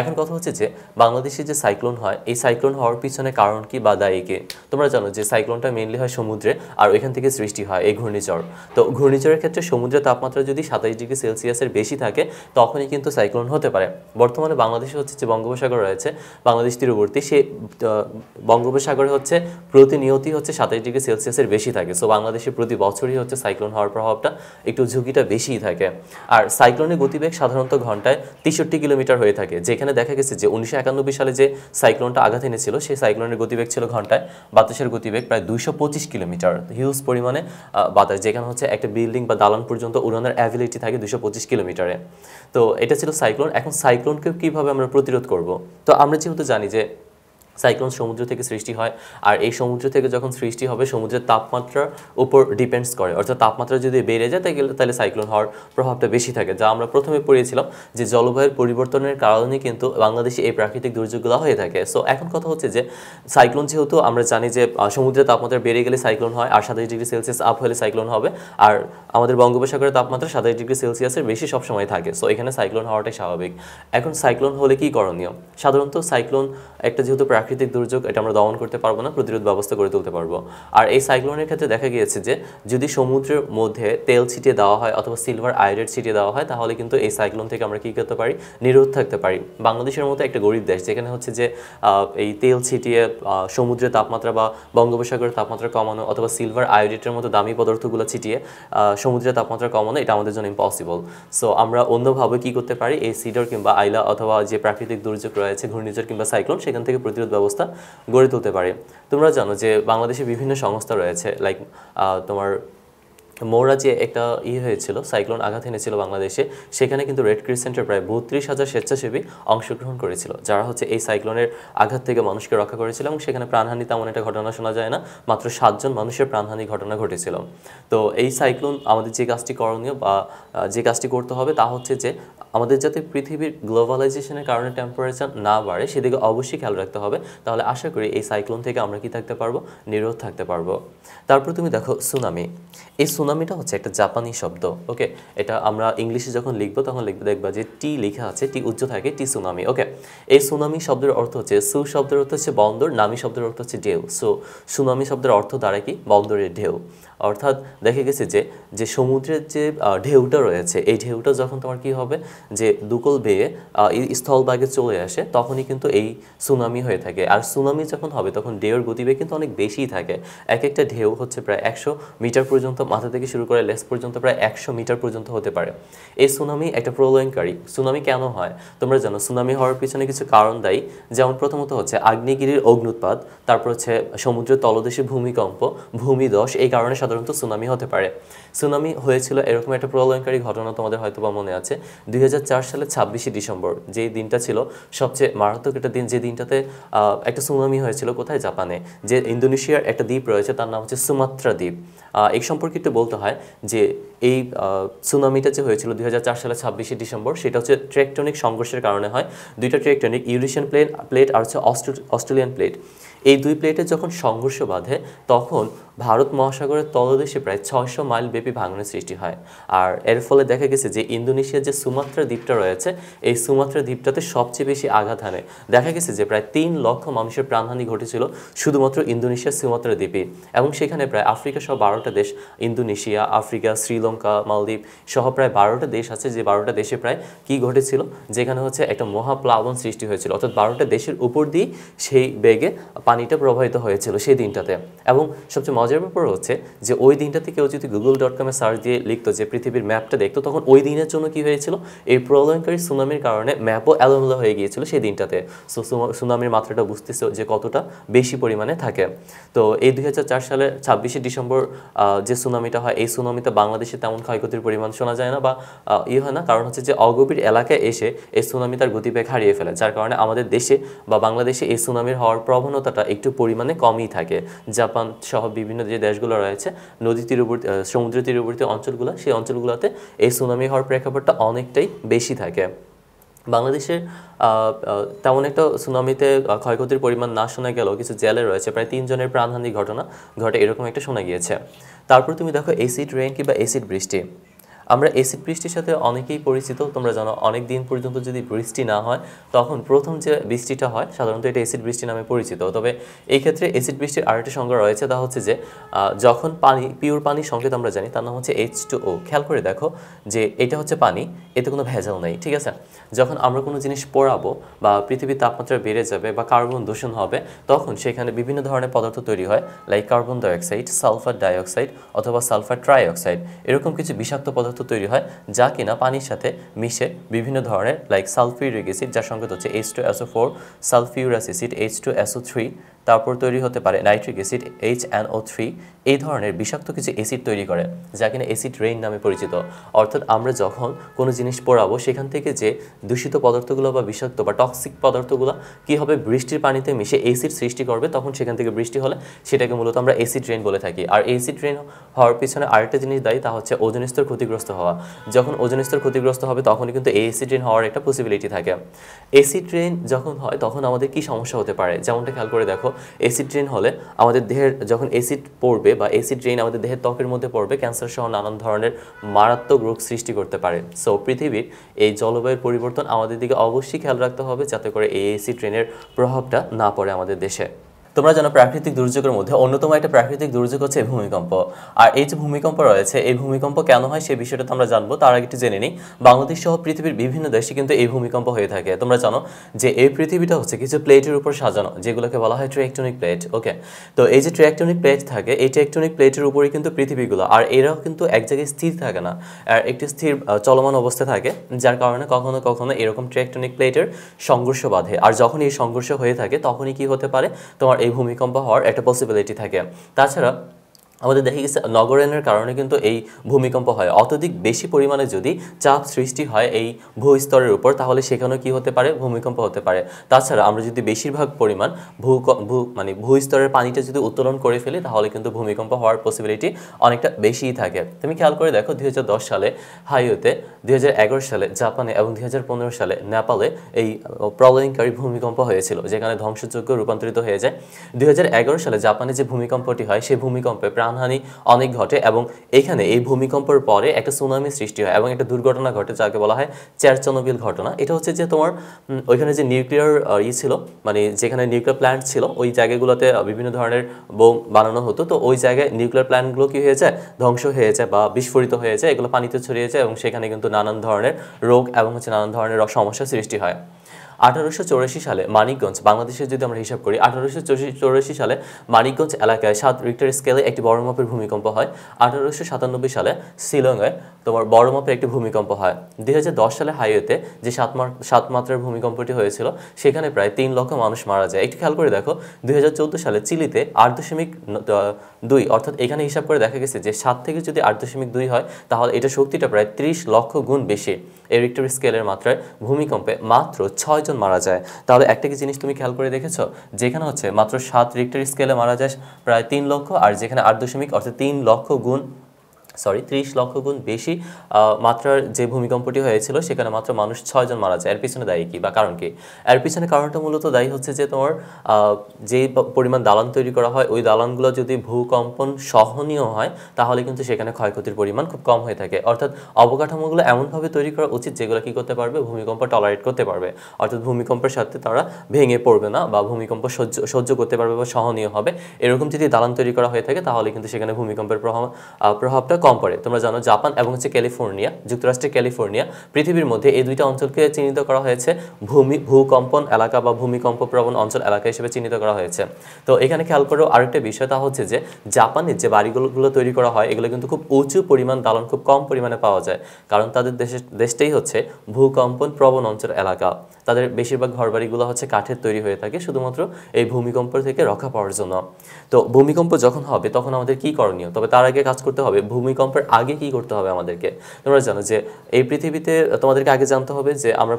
এখন কথা হচ্ছে যে বাংলাদেশে যে সাইক্লোন হয়, এই সাইক্লোন হওয়ার পিছনে কারণ কি বা দায়ী কে? তোমরা জানো যে সাইক্লোনটা মেইনলি হয় সমুদ্রে, আর ওইখান থেকে সৃষ্টি হয় এই ঘূর্ণিঝড়। তো ঘূর্ণিঝড়ের ক্ষেত্রে সমুদ্রের তাপমাত্রা যদি 27 ডিগ্রি সেলসিয়াসের বেশি থাকে তখনই কিন্তু সাইক্লোন হতে পারে। বর্তমানে বাংলাদেশে হচ্ছে যে বঙ্গোপসাগর রয়েছে, বাংলাদেশ তীরবর্তী, সে বঙ্গোপসাগরে হচ্ছে প্রতিনিয়তই হচ্ছে 27 ডিগ্রি সেলসিয়াসের বেশি থাকে। সো বাংলাদেশে প্রতি বছরই হচ্ছে সাইক্লোন হওয়ার প্রভাবটা একটু ঝুঁকিটা বেশিই থাকে। আর সাইক্লোনের গতিবেগ সাধারণত ঘন্টায় 63 কিলোমিটার হয়ে থাকে, যেখানে দেখা গেছে যে 1991 সালে যে সাইক্লোনটা আঘাত এনেছিল সেই সাইক্লোনের গতিবেগ ছিল ঘন্টায় বাতাসের গতিবেগ প্রায় 225 কিলোমিটার, হিউজ পরিমাণে বাতাস, যেখানে হচ্ছে একটা বিল্ডিং বা দালান পর্যন্ত উড়ানোর অ্যাবিলিটি থাকে 225 কিলোমিটারে। তো এটা ছিল সাইক্লোন। এখন সাইক্লোনকে কীভাবে আমরা প্রতিরোধ করব? তো আমরা যেহেতু জানি যে সাইক্লোন সমুদ্র থেকে সৃষ্টি হয়, আর এই সমুদ্র থেকে যখন সৃষ্টি হবে সমুদ্রের তাপমাত্রার উপর ডিপেন্ডস করে, অর্থাৎ তাপমাত্রা যদি বেড়ে যায় তাহলে সাইক্লোন হওয়ার প্রভাবটা বেশি থাকে, যা আমরা প্রথমে পড়িয়েছিলাম যে জলবায়ুর পরিবর্তনের কারণে কিন্তু বাংলাদেশে এই প্রাকৃতিক দুর্যোগগুলো হয়ে থাকে। সো এখন কথা হচ্ছে যে সাইক্লোন যেহেতু আমরা জানি যে সমুদ্রের তাপমাত্রা বেড়ে গেলে সাইক্লোন হয়, আর 27 ডিগ্রি সেলসিয়াস আপ হলে সাইক্লোন হবে, আর আমাদের বঙ্গোপসাগরের তাপমাত্রা 27 ডিগ্রি সেলসিয়াসের বেশি সবসময় থাকে। সো এখানে সাইক্লোন হওয়াটাই স্বাভাবিক। এখন সাইক্লোন হলে কি করণীয়? সাধারণত সাইক্লোন একটা যেহেতু প্রাকৃতিক দুর্যোগ, এটা আমরা দমন করতে পারবো না, প্রতিরোধ ব্যবস্থা করে তুলতে পারবো। আর এই সাইক্লোনের ক্ষেত্রে দেখা গিয়েছে যে যদি সমুদ্রের মধ্যে তেল ছিটিয়ে দেওয়া হয় অথবা সিলভার আয়োডাইড ছিটিয়ে দেওয়া হয় তাহলে কিন্তু এই সাইক্লোন থেকে আমরা কী করতে পারি, নিরোধ থাকতে পারি। বাংলাদেশের মতো একটা গরিব দেশ যেখানে হচ্ছে যে এই তেল ছিটিয়ে সমুদ্রের তাপমাত্রা বা বঙ্গোপসাগরের তাপমাত্রা কমানো অথবা সিলভার আয়োডাইডের মতো দামি পদার্থগুলো ছিটিয়ে সমুদ্রের তাপমাত্রা কমানো, এটা আমাদের জন্য ইম্পসিবল। সো আমরা অন্যভাবে কী করতে পারি, এই সিডর কিংবা আইলা অথবা যে প্রাকৃতিক দুর্যোগ রয়েছে ঘূর্ণিঝড় কিংবা সাইক্লোন, সেখান থেকে প্রতিরোধ ব্যবস্থা গড়ে তুলতে পারে। তোমরা জানো যে বাংলাদেশে বিভিন্ন সংস্থা রয়েছে, লাইক তোমার মৌরা যে একটা হয়েছিল, সাইক্লোন আঘাত এনেছিল বাংলাদেশে, সেখানে কিন্তু রেড ক্রিসেন্টের প্রায় 32,000 স্বেচ্ছাসেবী অংশগ্রহণ করেছিল, যারা হচ্ছে এই সাইক্লোনের আঘাত থেকে মানুষকে রক্ষা করেছিল, এবং সেখানে প্রাণহানি তেমন একটা ঘটনা শোনা যায় না, মাত্র 7 জন মানুষের প্রাণহানি ঘটনা ঘটেছিল। তো এই সাইক্লোন আমাদের যে কাজটি করণীয় বা যে কাজটি করতে হবে তা হচ্ছে যে আমাদের যাতে পৃথিবীর গ্লোবালাইজেশনের কারণে টেম্পারেচার না বাড়ে সেদিকে অবশ্যই খেয়াল রাখতে হবে, তাহলে আশা করি এই সাইক্লোন থেকে আমরা কি থাকতে পারবো, নিরোধ থাকতে পারবো। তারপর তুমি দেখো সুনামি। এই সুনামি সুনামিটা হচ্ছে একটা জাপানি শব্দ। ওকে, এটা আমরা ইংলিশে যখন লিখবো তখন দেখবা যে টি লেখা আছে, টি উজ্জ্ব থাকে, টি সুনামি। ওকে, এই সুনামি শব্দের অর্থ হচ্ছে, সু শব্দের অর্থ হচ্ছে বন্দর, নামি শব্দের অর্থ হচ্ছে ঢেউ। সো সুনামি শব্দের অর্থ দাঁড়ায় কি? বন্দরের ঢেউ। অর্থাৎ দেখা গেছে যে যে সমুদ্রের যে ঢেউটা রয়েছে, এই ঢেউটা যখন তোমার কি হবে, যে দুকল বেয়ে স্থলভাগে চলে আসে, তখনই কিন্তু এই সুনামি হয়ে থাকে। আর সুনামি যখন হবে তখন ঢেউর গতিবেগ কিন্তু অনেক বেশিই থাকে। এক একটা ঢেউ হচ্ছে প্রায় 100 মিটার পর্যন্ত, মাথা থেকে শুরু করে লেজ পর্যন্ত প্রায় 100 মিটার পর্যন্ত হতে পারে। এই সুনামি একটা প্রলয়ঙ্কারী। সুনামি কেন হয় তোমরা জানো? সুনামি হওয়ার পিছনে কিছু কারণ দায়ী। যেমন প্রথমত হচ্ছে আগ্নেয়গিরির অগ্নুৎপাত, তারপর হচ্ছে সমুদ্রের তলদেশে ভূমিকম্প, ভূমিধস, এই কারণে সাধারণত সুনামি হতে পারে। সুনামি হয়েছিল এরকম একটা প্রলয়ঙ্কারী ঘটনা তোমাদের হয়তো বা মনে আছে, 2004 সালে 26শে ডিসেম্বর, যে দিনটা ছিল সবচেয়ে মারাত্মক একটা দিন, যে দিনটাতে একটা সুনামি হয়েছিল। কোথায়? জাপানে। যে ইন্দোনেশিয়ার একটা দ্বীপ রয়েছে, তার নাম হচ্ছে সুমাত্রা দ্বীপ। এই সম্পর্কে একটু বলতে হয় যে এই সুনামিটা যে হয়েছিল 2004 সালে 26শে ডিসেম্বর, সেটা হচ্ছে ট্রেকটনিক সংঘর্ষের কারণে হয়। দুইটা ট্রেকটনিক, ইউরেশিয়ান প্লেট আর হচ্ছে অস্ট্রেলিয়ান প্লেট, এই দুই প্লেটের যখন সংঘর্ষ বাধে তখন ভারত মহাসাগরের তলদেশে প্রায় 600 মাইল ব্যাপী ভাঙনের সৃষ্টি হয়। আর এর ফলে দেখা গেছে যে ইন্দোনেশিয়ার যে সুমাত্রা দ্বীপটা রয়েছে, এই সুমাত্রা দ্বীপটাতে সবচেয়ে বেশি আঘাত হানে। দেখা গেছে যে প্রায় 3 লক্ষ মানুষের প্রাণহানি ঘটেছিল শুধুমাত্র ইন্দোনেশিয়ার সুমাত্রা দ্বীপে। এবং সেখানে প্রায় আফ্রিকা সহ 12টা দেশ, ইন্দোনেশিয়া, আফ্রিকা, শ্রীলঙ্কা, মালদ্বীপ সহ প্রায় 12টা দেশ আছে, যে 12টা দেশে প্রায় কি ঘটেছিল, যেখানে হচ্ছে একটা মহাপ্লাবন সৃষ্টি হয়েছিল। অর্থাৎ 12টা দেশের উপর দিয়ে সেই বেগে পানিটা প্রবাহিত হয়েছিল সেই দিনটাতে। এবং সবচেয়ে মজার ব্যাপার হচ্ছে যে ওই দিনটাতে কেউ যদি google.com এ সার্চ দিয়ে লিখতো, যে পৃথিবীর ম্যাপটা দেখতো, তখন ওই দিনের জন্য কি হয়েছিল, এই প্রলয়ঙ্কারী সুনামির কারণে ম্যাপও এলোমেলো হয়ে গিয়েছিল সেই দিনটাতে। সো সুনামির মাত্রাটা বুঝতেছে যে কতটা বেশি পরিমাণে থাকে। তো এই 2004 সালের 26শে ডিসেম্বর যে সুনামিটা হয়, এই সুনামিতে বাংলাদেশে তেমন ক্ষয়ক্ষতির পরিমাণ শোনা যায় না বা হয় না, কারণ হচ্ছে যে অগভীর এলাকায় এসে এই সুনামি তার গতিবেগ হারিয়ে ফেলে, যার কারণে আমাদের দেশে বা বাংলাদেশে এই সুনামির হওয়ার প্রবণতাটা একটু পরিমাণে কমই থাকে। জাপান সহ বিভিন্ন যে দেশগুলো রয়েছে, নদী তীরবর্তী, সমুদ্র তীরবর্তী অঞ্চলগুলো, সেই অঞ্চলগুলোতে এই সুনামি হওয়ার প্রেক্ষাপটটা অনেকটাই বেশি থাকে। বাংলাদেশের তেমন একটা সুনামিতে ক্ষয়ক্ষতির পরিমাণ না শোনা গেলেও কিছু জেলে রয়েছে প্রায় 3 জনের প্রাণহানি ঘটনা ঘটে, এরকম একটা শোনা গিয়েছে। তারপর তুমি দেখো অ্যাসিড রেইন কিংবা অ্যাসিড বৃষ্টি। আমরা অ্যাসিড বৃষ্টির সাথে অনেকেই পরিচিত। তোমরা জানো অনেক দিন পর্যন্ত যদি বৃষ্টি না হয়, তখন প্রথম যে বৃষ্টিটা হয় সাধারণত এটা অ্যাসিড বৃষ্টি নামে পরিচিত। তবে এই ক্ষেত্রে অ্যাসিড বৃষ্টির আরেকটা সংজ্ঞা রয়েছে, তা হচ্ছে যে যখন পানি, পিওর পানির সংকেত আমরা জানি, তার নাম হচ্ছে H2O। খেয়াল করে দেখো যে এটা হচ্ছে পানি, এতে কোনো ভেজাল নেই, ঠিক আছে? যখন আমরা কোনো জিনিস পোড়াবো বা পৃথিবীর তাপমাত্রা বেড়ে যাবে বা কার্বন দূষণ হবে, তখন সেখানে বিভিন্ন ধরনের পদার্থ তৈরি হয়, like carbon dioxide, sulphur dioxide অথবা সালফার ট্রাইঅক্সাইড, এরকম কিছু বিষাক্ত পদার্থ তৈরি হয়, যা কিনা পানির সাথে মিশে বিভিন্ন ধরনের লাইক সালফিউরিক অ্যাসিড, যার সংকেত হচ্ছে H2SO4, সালফিউরাস অ্যাসিড H2SO3, তারপর তৈরি হতে পারে নাইট্রিক অ্যাসিড HNO3, এই ধরনের বিষাক্ত কিছু অ্যাসিড তৈরি করে, যা কিনা অ্যাসিড রেইন নামে পরিচিত। অর্থাৎ আমরা যখন কোনো জিনিস পোড়াবো, সেখান থেকে যে দূষিত পদার্থগুলো বা বিষাক্ত বা টক্সিক পদার্থগুলো কী হবে, বৃষ্টির পানিতে মিশে অ্যাসিড সৃষ্টি করবে, তখন সেখান থেকে বৃষ্টি হলে সেটাকে মূলত আমরা অ্যাসিড রেইন বলে থাকি। আর অ্যাসিড রেইন হওয়ার পিছনে আরেকটা জিনিস দায়ী, তা হচ্ছে ওজোন স্তর ক্ষতিগ্রস্ত হওয়া। যখন ওজোন স্তর ক্ষতিগ্রস্ত হবে, তখনই কিন্তু এই অ্যাসিড রেইন হওয়ার একটা পসিবিলিটি থাকে। অ্যাসিড রেইন যখন হয় তখন আমাদের কি সমস্যা হতে পারে, যেমনটা খেয়াল করে দেখো, অ্যাসিড রেইন হলে আমাদের দেহের যখন অ্যাসিড পড়বে বা অ্যাসিড রেইন আমাদের দেহের ত্বকের মধ্যে পড়বে, ক্যান্সার সহ নানান ধরনের মারাত্মক রোগ সৃষ্টি করতে পারে। সো পৃথিবীর এই জলবায়ুর পরিবর্তন আমাদের দিকে অবশ্যই খেয়াল রাখতে হবে, যাতে করে এই অ্যাসিড রেইনের প্রভাবটা না পড়ে আমাদের দেশে। তোমরা জানো প্রাকৃতিক দুর্যোগের মধ্যে অন্যতম একটা প্রাকৃতিক দুর্যোগ হচ্ছে ভূমিকম্প। আর এই যে ভূমিকম্প রয়েছে, এই ভূমিকম্প কেন হয় সেই বিষয়টা তো আমরা জানবো। তার আগে একটু জেনে নিই, বাংলাদেশ সহ পৃথিবীর বিভিন্ন দেশে কিন্তু এই ভূমিকম্প হয়ে থাকে। তোমরা জানো যে এই পৃথিবীটা হচ্ছে কিছু প্লেটের উপর সাজানো, যেগুলোকে বলা হয় ট্রেকটনিক প্লেট। ওকে, তো এই যে ট্রেকটনিক প্লেট থাকে, এই ট্রেকটনিক প্লেটের উপরেই কিন্তু পৃথিবীগুলো, আর এরাও কিন্তু এক জায়গায় স্থির থাকে না, আর একটি স্থির চলমান অবস্থায় থাকে, যার কারণে কখনো কখনো এরকম ট্রেকটনিক প্লেটের সংঘর্ষ বাধে। আর যখন এই সংঘর্ষ হয়ে থাকে, তখনই কি হতে পারে, তোমার এই ভূমিকম্প হওয়ার একটা পসিবিলিটি থাকে। তাছাড়া আমাদের দেখা গেছে নগরায়নের কারণে কিন্তু এই ভূমিকম্প হয়। অত্যধিক বেশি পরিমাণে যদি চাপ সৃষ্টি হয় এই ভূস্তরের উপর, তাহলে সেখানেও কি হতে পারে, ভূমিকম্প হতে পারে। তাছাড়া আমরা যদি বেশিরভাগ পরিমাণ ভূস্তরের পানিটা যদি উত্তোলন করে ফেলি, তাহলে কিন্তু ভূমিকম্প হওয়ার পসিবিলিটি অনেকটা বেশিই থাকে। তুমি খেয়াল করে দেখো, 2010 সালে হাইওতে, 2011 সালে জাপানে এবং 2015 সালে নেপালে এই প্রলয়ঙ্কারী ভূমিকম্প হয়েছিল, যেখানে ধ্বংসযজ্ঞ রূপান্তরিত হয়ে যায়। 2011 সালে জাপানে যে ভূমিকম্পটি হয়, সেই ভূমিকম্পে প্রাণহানি অনেক ঘটে এবং এখানে এই ভূমিকম্পের পরে একটা সুনামি সৃষ্টি হয় এবং একটা দুর্ঘটনা ঘটে যাকে বলা হয় চেরনোবিল ঘটনা। এটা হচ্ছে যে তোমার ওইখানে যে নিউক্লিয়ার ছিল, মানে যেখানে নিউক্লিয়ার প্ল্যান্ট ছিল ওই জায়গাগুলোতে বিভিন্ন ধরনের বোম বানানো হতো। তো ওই জায়গায় নিউক্লিয়ার প্ল্যান্টগুলো কি হয়ে যায়, ধ্বংস হয়ে যায় বা বিস্ফোরিত হয়ে যায়, এগুলো পানিতে ছড়িয়ে যায় এবং সেখানে কিন্তু নানান ধরনের রোগ এবং হচ্ছে নানান ধরনের সমস্যার সৃষ্টি হয়। 1884 সালে মানিকগঞ্জ, বাংলাদেশের যদি আমরা হিসাব করি 1884 সালে মানিকগঞ্জ এলাকায় 7 রিক্টার স্কেলে একটি বড় মাপের ভূমিকম্প হয়। 1897 সালে শিলংয়ে তোমার বড় মাপের একটি ভূমিকম্প হয়। 2010 সালে হাইওয়েতে যে 7 মাত্রার ভূমিকম্পটি হয়েছিল সেখানে প্রায় 3 লক্ষ মানুষ মারা যায়। একটু খেয়াল করে দেখো 2014 সালে চিলিতে 8.2 অর্থাৎ এখানে হিসাব করে দেখা গেছে যে 7 থেকে যদি 8.2 হয় তাহলে এটা শক্তিটা প্রায় 30 লক্ষ গুণ বেশি। এই রিক্টার স্কেলের মাত্রায় ভূমিকম্পে মাত্র 6 জন মারা যায়। তাহলে একটা কি জিনিস তুমি খেয়াল করে দেখেছো, যেখানে হচ্ছে মাত্র 7 রিক্টার স্কেলে মারা যায় প্রায় 3 লক্ষ, আর যেখানে 8 দশমিক অর্থাৎ 30 লক্ষ গুণ বেশি মাত্রার যে ভূমিকম্পটি হয়েছিল সেখানে মাত্র মানুষ 6 জন মারা যায়। এর পিছনে দায়ী কি বা কারণ কি? এর পিছনে কারণটা মূলত দায়ী হচ্ছে যে তোমার যে পরিমাণ দালান তৈরি করা হয় ওই দালানগুলো যদি ভূকম্পন সহনীয় হয় তাহলে কিন্তু সেখানে ক্ষয়ক্ষতির পরিমাণ খুব কম হয়ে থাকে। অর্থাৎ অবকাঠামোগুলো এমনভাবে তৈরি করা উচিত যেগুলো কি করতে পারবে, ভূমিকম্প টলারেট করতে পারবে, অর্থাৎ ভূমিকম্পের সাথে তারা ভেঙে পড়বে না বা ভূমিকম্প সহ্য করতে পারবে বা সহনীয় হবে। এরকম যদি দালান তৈরি করা হয়ে থাকে তাহলে কিন্তু সেখানে ভূমিকম্পের প্রভাবটা কম পড়ে। তোমরা জানো জাপান এবং হচ্ছে ক্যালিফোর্নিয়া, যুক্তরাষ্ট্রের ক্যালিফোর্নিয়া, পৃথিবীর মধ্যে এই দুইটা অঞ্চলকে চিহ্নিত করা হয়েছে ভূকম্পন এলাকা বা ভূমিকম্প প্রবণ অঞ্চল এলাকা হিসেবে চিহ্নিত করা হয়েছে। তো এখানে খেয়াল করো আরেকটা বিষয়, তা হচ্ছে যে জাপানের যে বাড়িগুলো তৈরি করা হয় এগুলো কিন্তু খুব উঁচু পরিমাণ দালান খুব কম পরিমাণে পাওয়া যায়, কারণ তাদের দেশটাই হচ্ছে ভূকম্পন প্রবণ অঞ্চল এলাকা। তাদের বেশিরভাগ ঘরবাড়িগুলো হচ্ছে কাঠের তৈরি হয়ে থাকে শুধুমাত্র এই ভূমিকম্প থেকে রক্ষা পাওয়ার জন্য। তো ভূমিকম্প যখন হবে তখন আমাদের কি করণীয়? তবে তার আগে কাজ করতে হবে, ভূমিকম্পের আগে কি করতে হবে আমাদেরকে। তোমরা জানো যে এই পৃথিবীতে তোমাদেরকে আগে জানতে হবে যে আমরা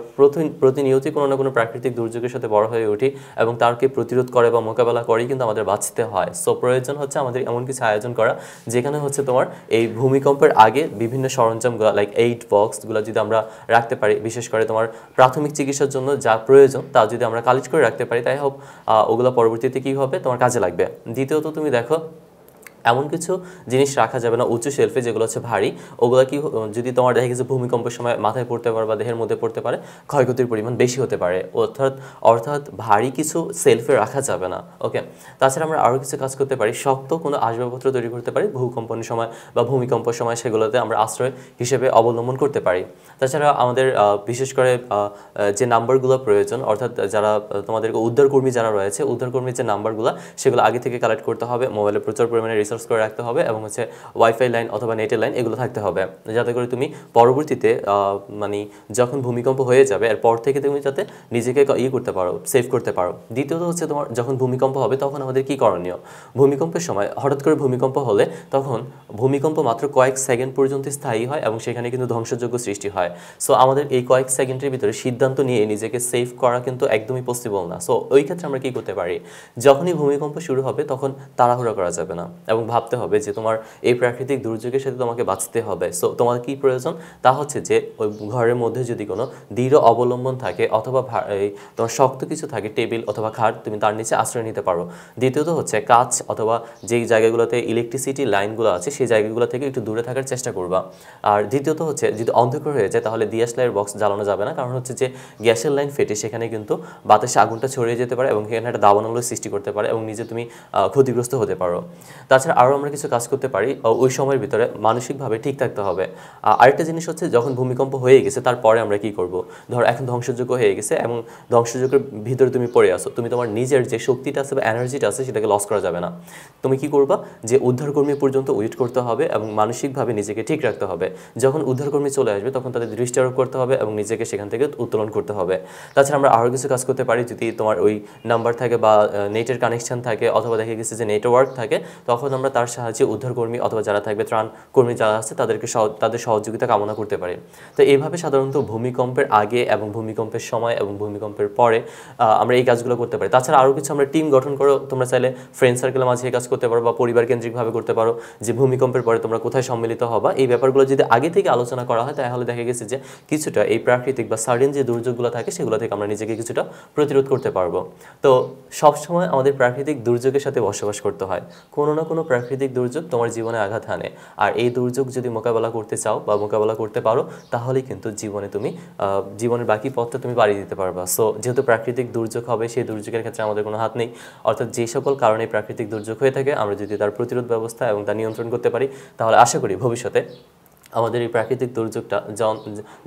প্রতিনিয়তই কোনো না কোনো প্রাকৃতিক দুর্যোগের সাথে বড় হয়ে উঠি এবং তারকে প্রতিরোধ করে বা মোকাবেলা করেই কিন্তু আমাদের বাঁচতে হয়। সো প্রয়োজন হচ্ছে আমাদের এমন কিছু আয়োজন করা যেখানে হচ্ছে তোমার এই ভূমিকম্পের আগে বিভিন্ন সরঞ্জামগুলো লাইক 8 বক্সগুলো যদি আমরা রাখতে পারি, বিশেষ করে তোমার প্রাথমিক চিকিৎসার জন্য যা প্রয়োজন তা যদি আমরা কালেক্ট করে রাখতে পারি তাই হোক ওগুলো পরবর্তীতে কী হবে, তোমার কাজে লাগবে। দ্বিতীয়ত তুমি দেখো এমন কিছু জিনিস রাখা যাবে না উঁচু শেলফে যেগুলো হচ্ছে ভারী, ওগুলো কি যদি তোমার দেখা গেছে ভূমিকম্পের সময় মাথায় পড়তে পারে বা দেহের মধ্যে পড়তে পারে, ক্ষয়ক্ষতির পরিমাণ বেশি হতে পারে। অর্থাৎ ভারী কিছু সেলফে রাখা যাবে না। ওকে, তাছাড়া আমরা আরও কিছু কাজ করতে পারি, শক্ত কোনো আসবাবপত্র তৈরি করতে পারি ভূকম্পনের সময় বা ভূমিকম্পের সময়, সেগুলোতে আমরা আশ্রয় হিসেবে অবলম্বন করতে পারি। তাছাড়া আমাদের বিশেষ করে যে নাম্বারগুলো প্রয়োজন, অর্থাৎ যারা তোমাদের উদ্ধারকর্মী যারা রয়েছে, উদ্ধারকর্মীর যে নাম্বারগুলো সেগুলো আগে থেকে কালেক্ট করতে হবে, মোবাইলে প্রচুর পরিমাণে রিসার্চ করে রাখতে হবে এবং হচ্ছে ওয়াইফাই লাইন অথবা নেটের লাইন এগুলো থাকতে হবে, যাতে করে তুমি পরবর্তীতে মানে যখন ভূমিকম্প হয়ে যাবে এরপর থেকে তুমি যাতে নিজেকে করতে পারো, সেভ করতে পারো। দ্বিতীয়ত হচ্ছে তোমার যখন ভূমিকম্প হবে তখন আমাদের কি করণীয়? ভূমিকম্পের সময় হঠাৎ করে ভূমিকম্প হলে তখন ভূমিকম্প মাত্র কয়েক সেকেন্ড পর্যন্ত স্থায়ী হয় এবং সেখানে কিন্তু ধ্বংসযোগ্য সৃষ্টি হয়। সো আমাদের এই কয়েক সেকেন্ডের ভিতরে সিদ্ধান্ত নিয়ে নিজেকে সেভ করা কিন্তু একদমই পসিবল না। সো ওই ক্ষেত্রে আমরা কি করতে পারি, যখনই ভূমিকম্প শুরু হবে তখন তাড়াহুড়া করা যাবে না এবং ভাবতে হবে যে তোমার এই প্রাকৃতিক দুর্যোগের সাথে তোমাকে বাঁচতে হবে। সো তোমার কি প্রয়োজন, তা হচ্ছে যে ওই ঘরের মধ্যে যদি কোনো দৃঢ় অবলম্বন থাকে অথবা তোমার শক্ত কিছু থাকে, টেবিল অথবা খাট, তুমি তার নিচে আশ্রয় নিতে পারো। দ্বিতীয়ত হচ্ছে কাচ অথবা যেই জায়গাগুলোতে ইলেকট্রিসিটি লাইনগুলো আছে সেই জায়গাগুলো থেকে একটু দূরে থাকার চেষ্টা করবা। আর দ্বিতীয়ত হচ্ছে যদি অন্ধকার হয়ে যায় তাহলে ডিএসএলআর বক্স জ্বালানো যাবে না, কারণ হচ্ছে যে গ্যাসের লাইন ফেটে সেখানে কিন্তু বাতাসে আগুনটা ছড়িয়ে যেতে পারে এবং সেখানে একটা দাবানলের সৃষ্টি করতে পারে এবং নিজে তুমি ক্ষতিগ্রস্ত হতে পারো। তাছাড়া আরও আমরা কিছু কাজ করতে পারি, ওই সময়ের ভিতরে মানসিকভাবে ঠিক থাকতে হবে। আরেকটা জিনিস হচ্ছে যখন ভূমিকম্প হয়ে গেছে তারপরে আমরা কি করব, ধরো এখন ধ্বংসযোগ্য হয়ে গেছে এবং ধ্বংসযোগ্যের ভিতরে তুমি পড়ে আসো, তুমি তোমার নিজের যে শক্তিটা আছে বা এনার্জিটা আছে সেটাকে লস করা যাবে না। তুমি কি করবা, যে উদ্ধারকর্মী পর্যন্ত ওয়েট করতে হবে এবং মানসিকভাবে নিজেকে ঠিক রাখতে হবে। যখন উদ্ধারকর্মী চলে আসবে তখন তাদের দৃষ্টি আরোপ করতে হবে এবং নিজেকে সেখান থেকে উত্তোলন করতে হবে। তাছাড়া আমরা আরও কিছু কাজ করতে পারি, যদি তোমার ওই নাম্বার থাকে বা নেটের কানেকশন থাকে অথবা দেখা গেছে যে নেটওয়ার্ক থাকে, তখন আমরা তার সাহায্যে উদ্ধারকর্মী অথবা যারা থাকবে ত্রাণ কর্মী যারা আছে তাদের সহযোগিতা কামনা করতে পারি। তো এইভাবে সাধারণত ভূমিকম্পের আগে এবং ভূমিকম্পের সময় এবং ভূমিকম্পের পরে আমরা এই কাজগুলো করতে পারি। তাছাড়া আরও কিছু আমরা টিম গঠন করে তোমরা চাইলে ফ্রেন্ড সার্কেলের মাঝে এই কাজ করতে পারো বা পরিবার কেন্দ্রিকভাবে করতে পারো, যে ভূমিকম্পের পরে তোমরা কোথায় সম্মিলিত হবা। এই ব্যাপারগুলো যদি আগে থেকে আলোচনা করা হয় তাহলে দেখা গেছে যে কিছুটা এই প্রাকৃতিক বা সাডেন যে দুর্যোগগুলো থাকে সেগুলো থেকে আমরা নিজেকে কিছুটা প্রতিরোধ করতে পারবো। তো সবসময় আমাদের প্রাকৃতিক দুর্যোগের সাথে বসবাস করতে হয়, কোনো না কোনো প্রাকৃতিক দুর্যোগ তোমার জীবনে আঘাত হানে, আর এই দুর্যোগ যদি মোকাবেলা করতে চাও বা মোকাবেলা করতে পারো, তাহলেই কিন্তু জীবনে তুমি জীবনের বাকি পথটা তুমি পাড়ি দিতে পারবা। সো যেহেতু প্রাকৃতিক দুর্যোগ হবে, সেই দুর্যোগের ক্ষেত্রে আমাদের কোনো হাত নেই। অর্থাৎ যে সকল কারণে প্রাকৃতিক দুর্যোগ হয়ে থাকে, আমরা যদি তার প্রতিরোধ ব্যবস্থা এবং তা নিয়ন্ত্রণ করতে পারি, তাহলে আশা করি ভবিষ্যতে আমাদের এই প্রাকৃতিক দুর্যোগটা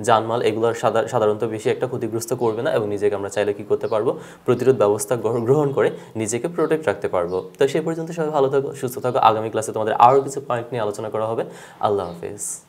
জানমাল এগুলোর সাধারণত বেশি একটা ক্ষতিগ্রস্ত করবে না, এবং নিজেকে আমরা চাইলে কী করতে পারবো, প্রতিরোধ ব্যবস্থা গ্রহণ করে নিজেকে প্রোটেক্ট রাখতে পারবো। তো সেই পর্যন্ত সবাই ভালো থাকো, সুস্থ থাকো। আগামী ক্লাসে তোমাদের আরও কিছু পয়েন্ট নিয়ে আলোচনা করা হবে। আল্লাহ হাফেজ।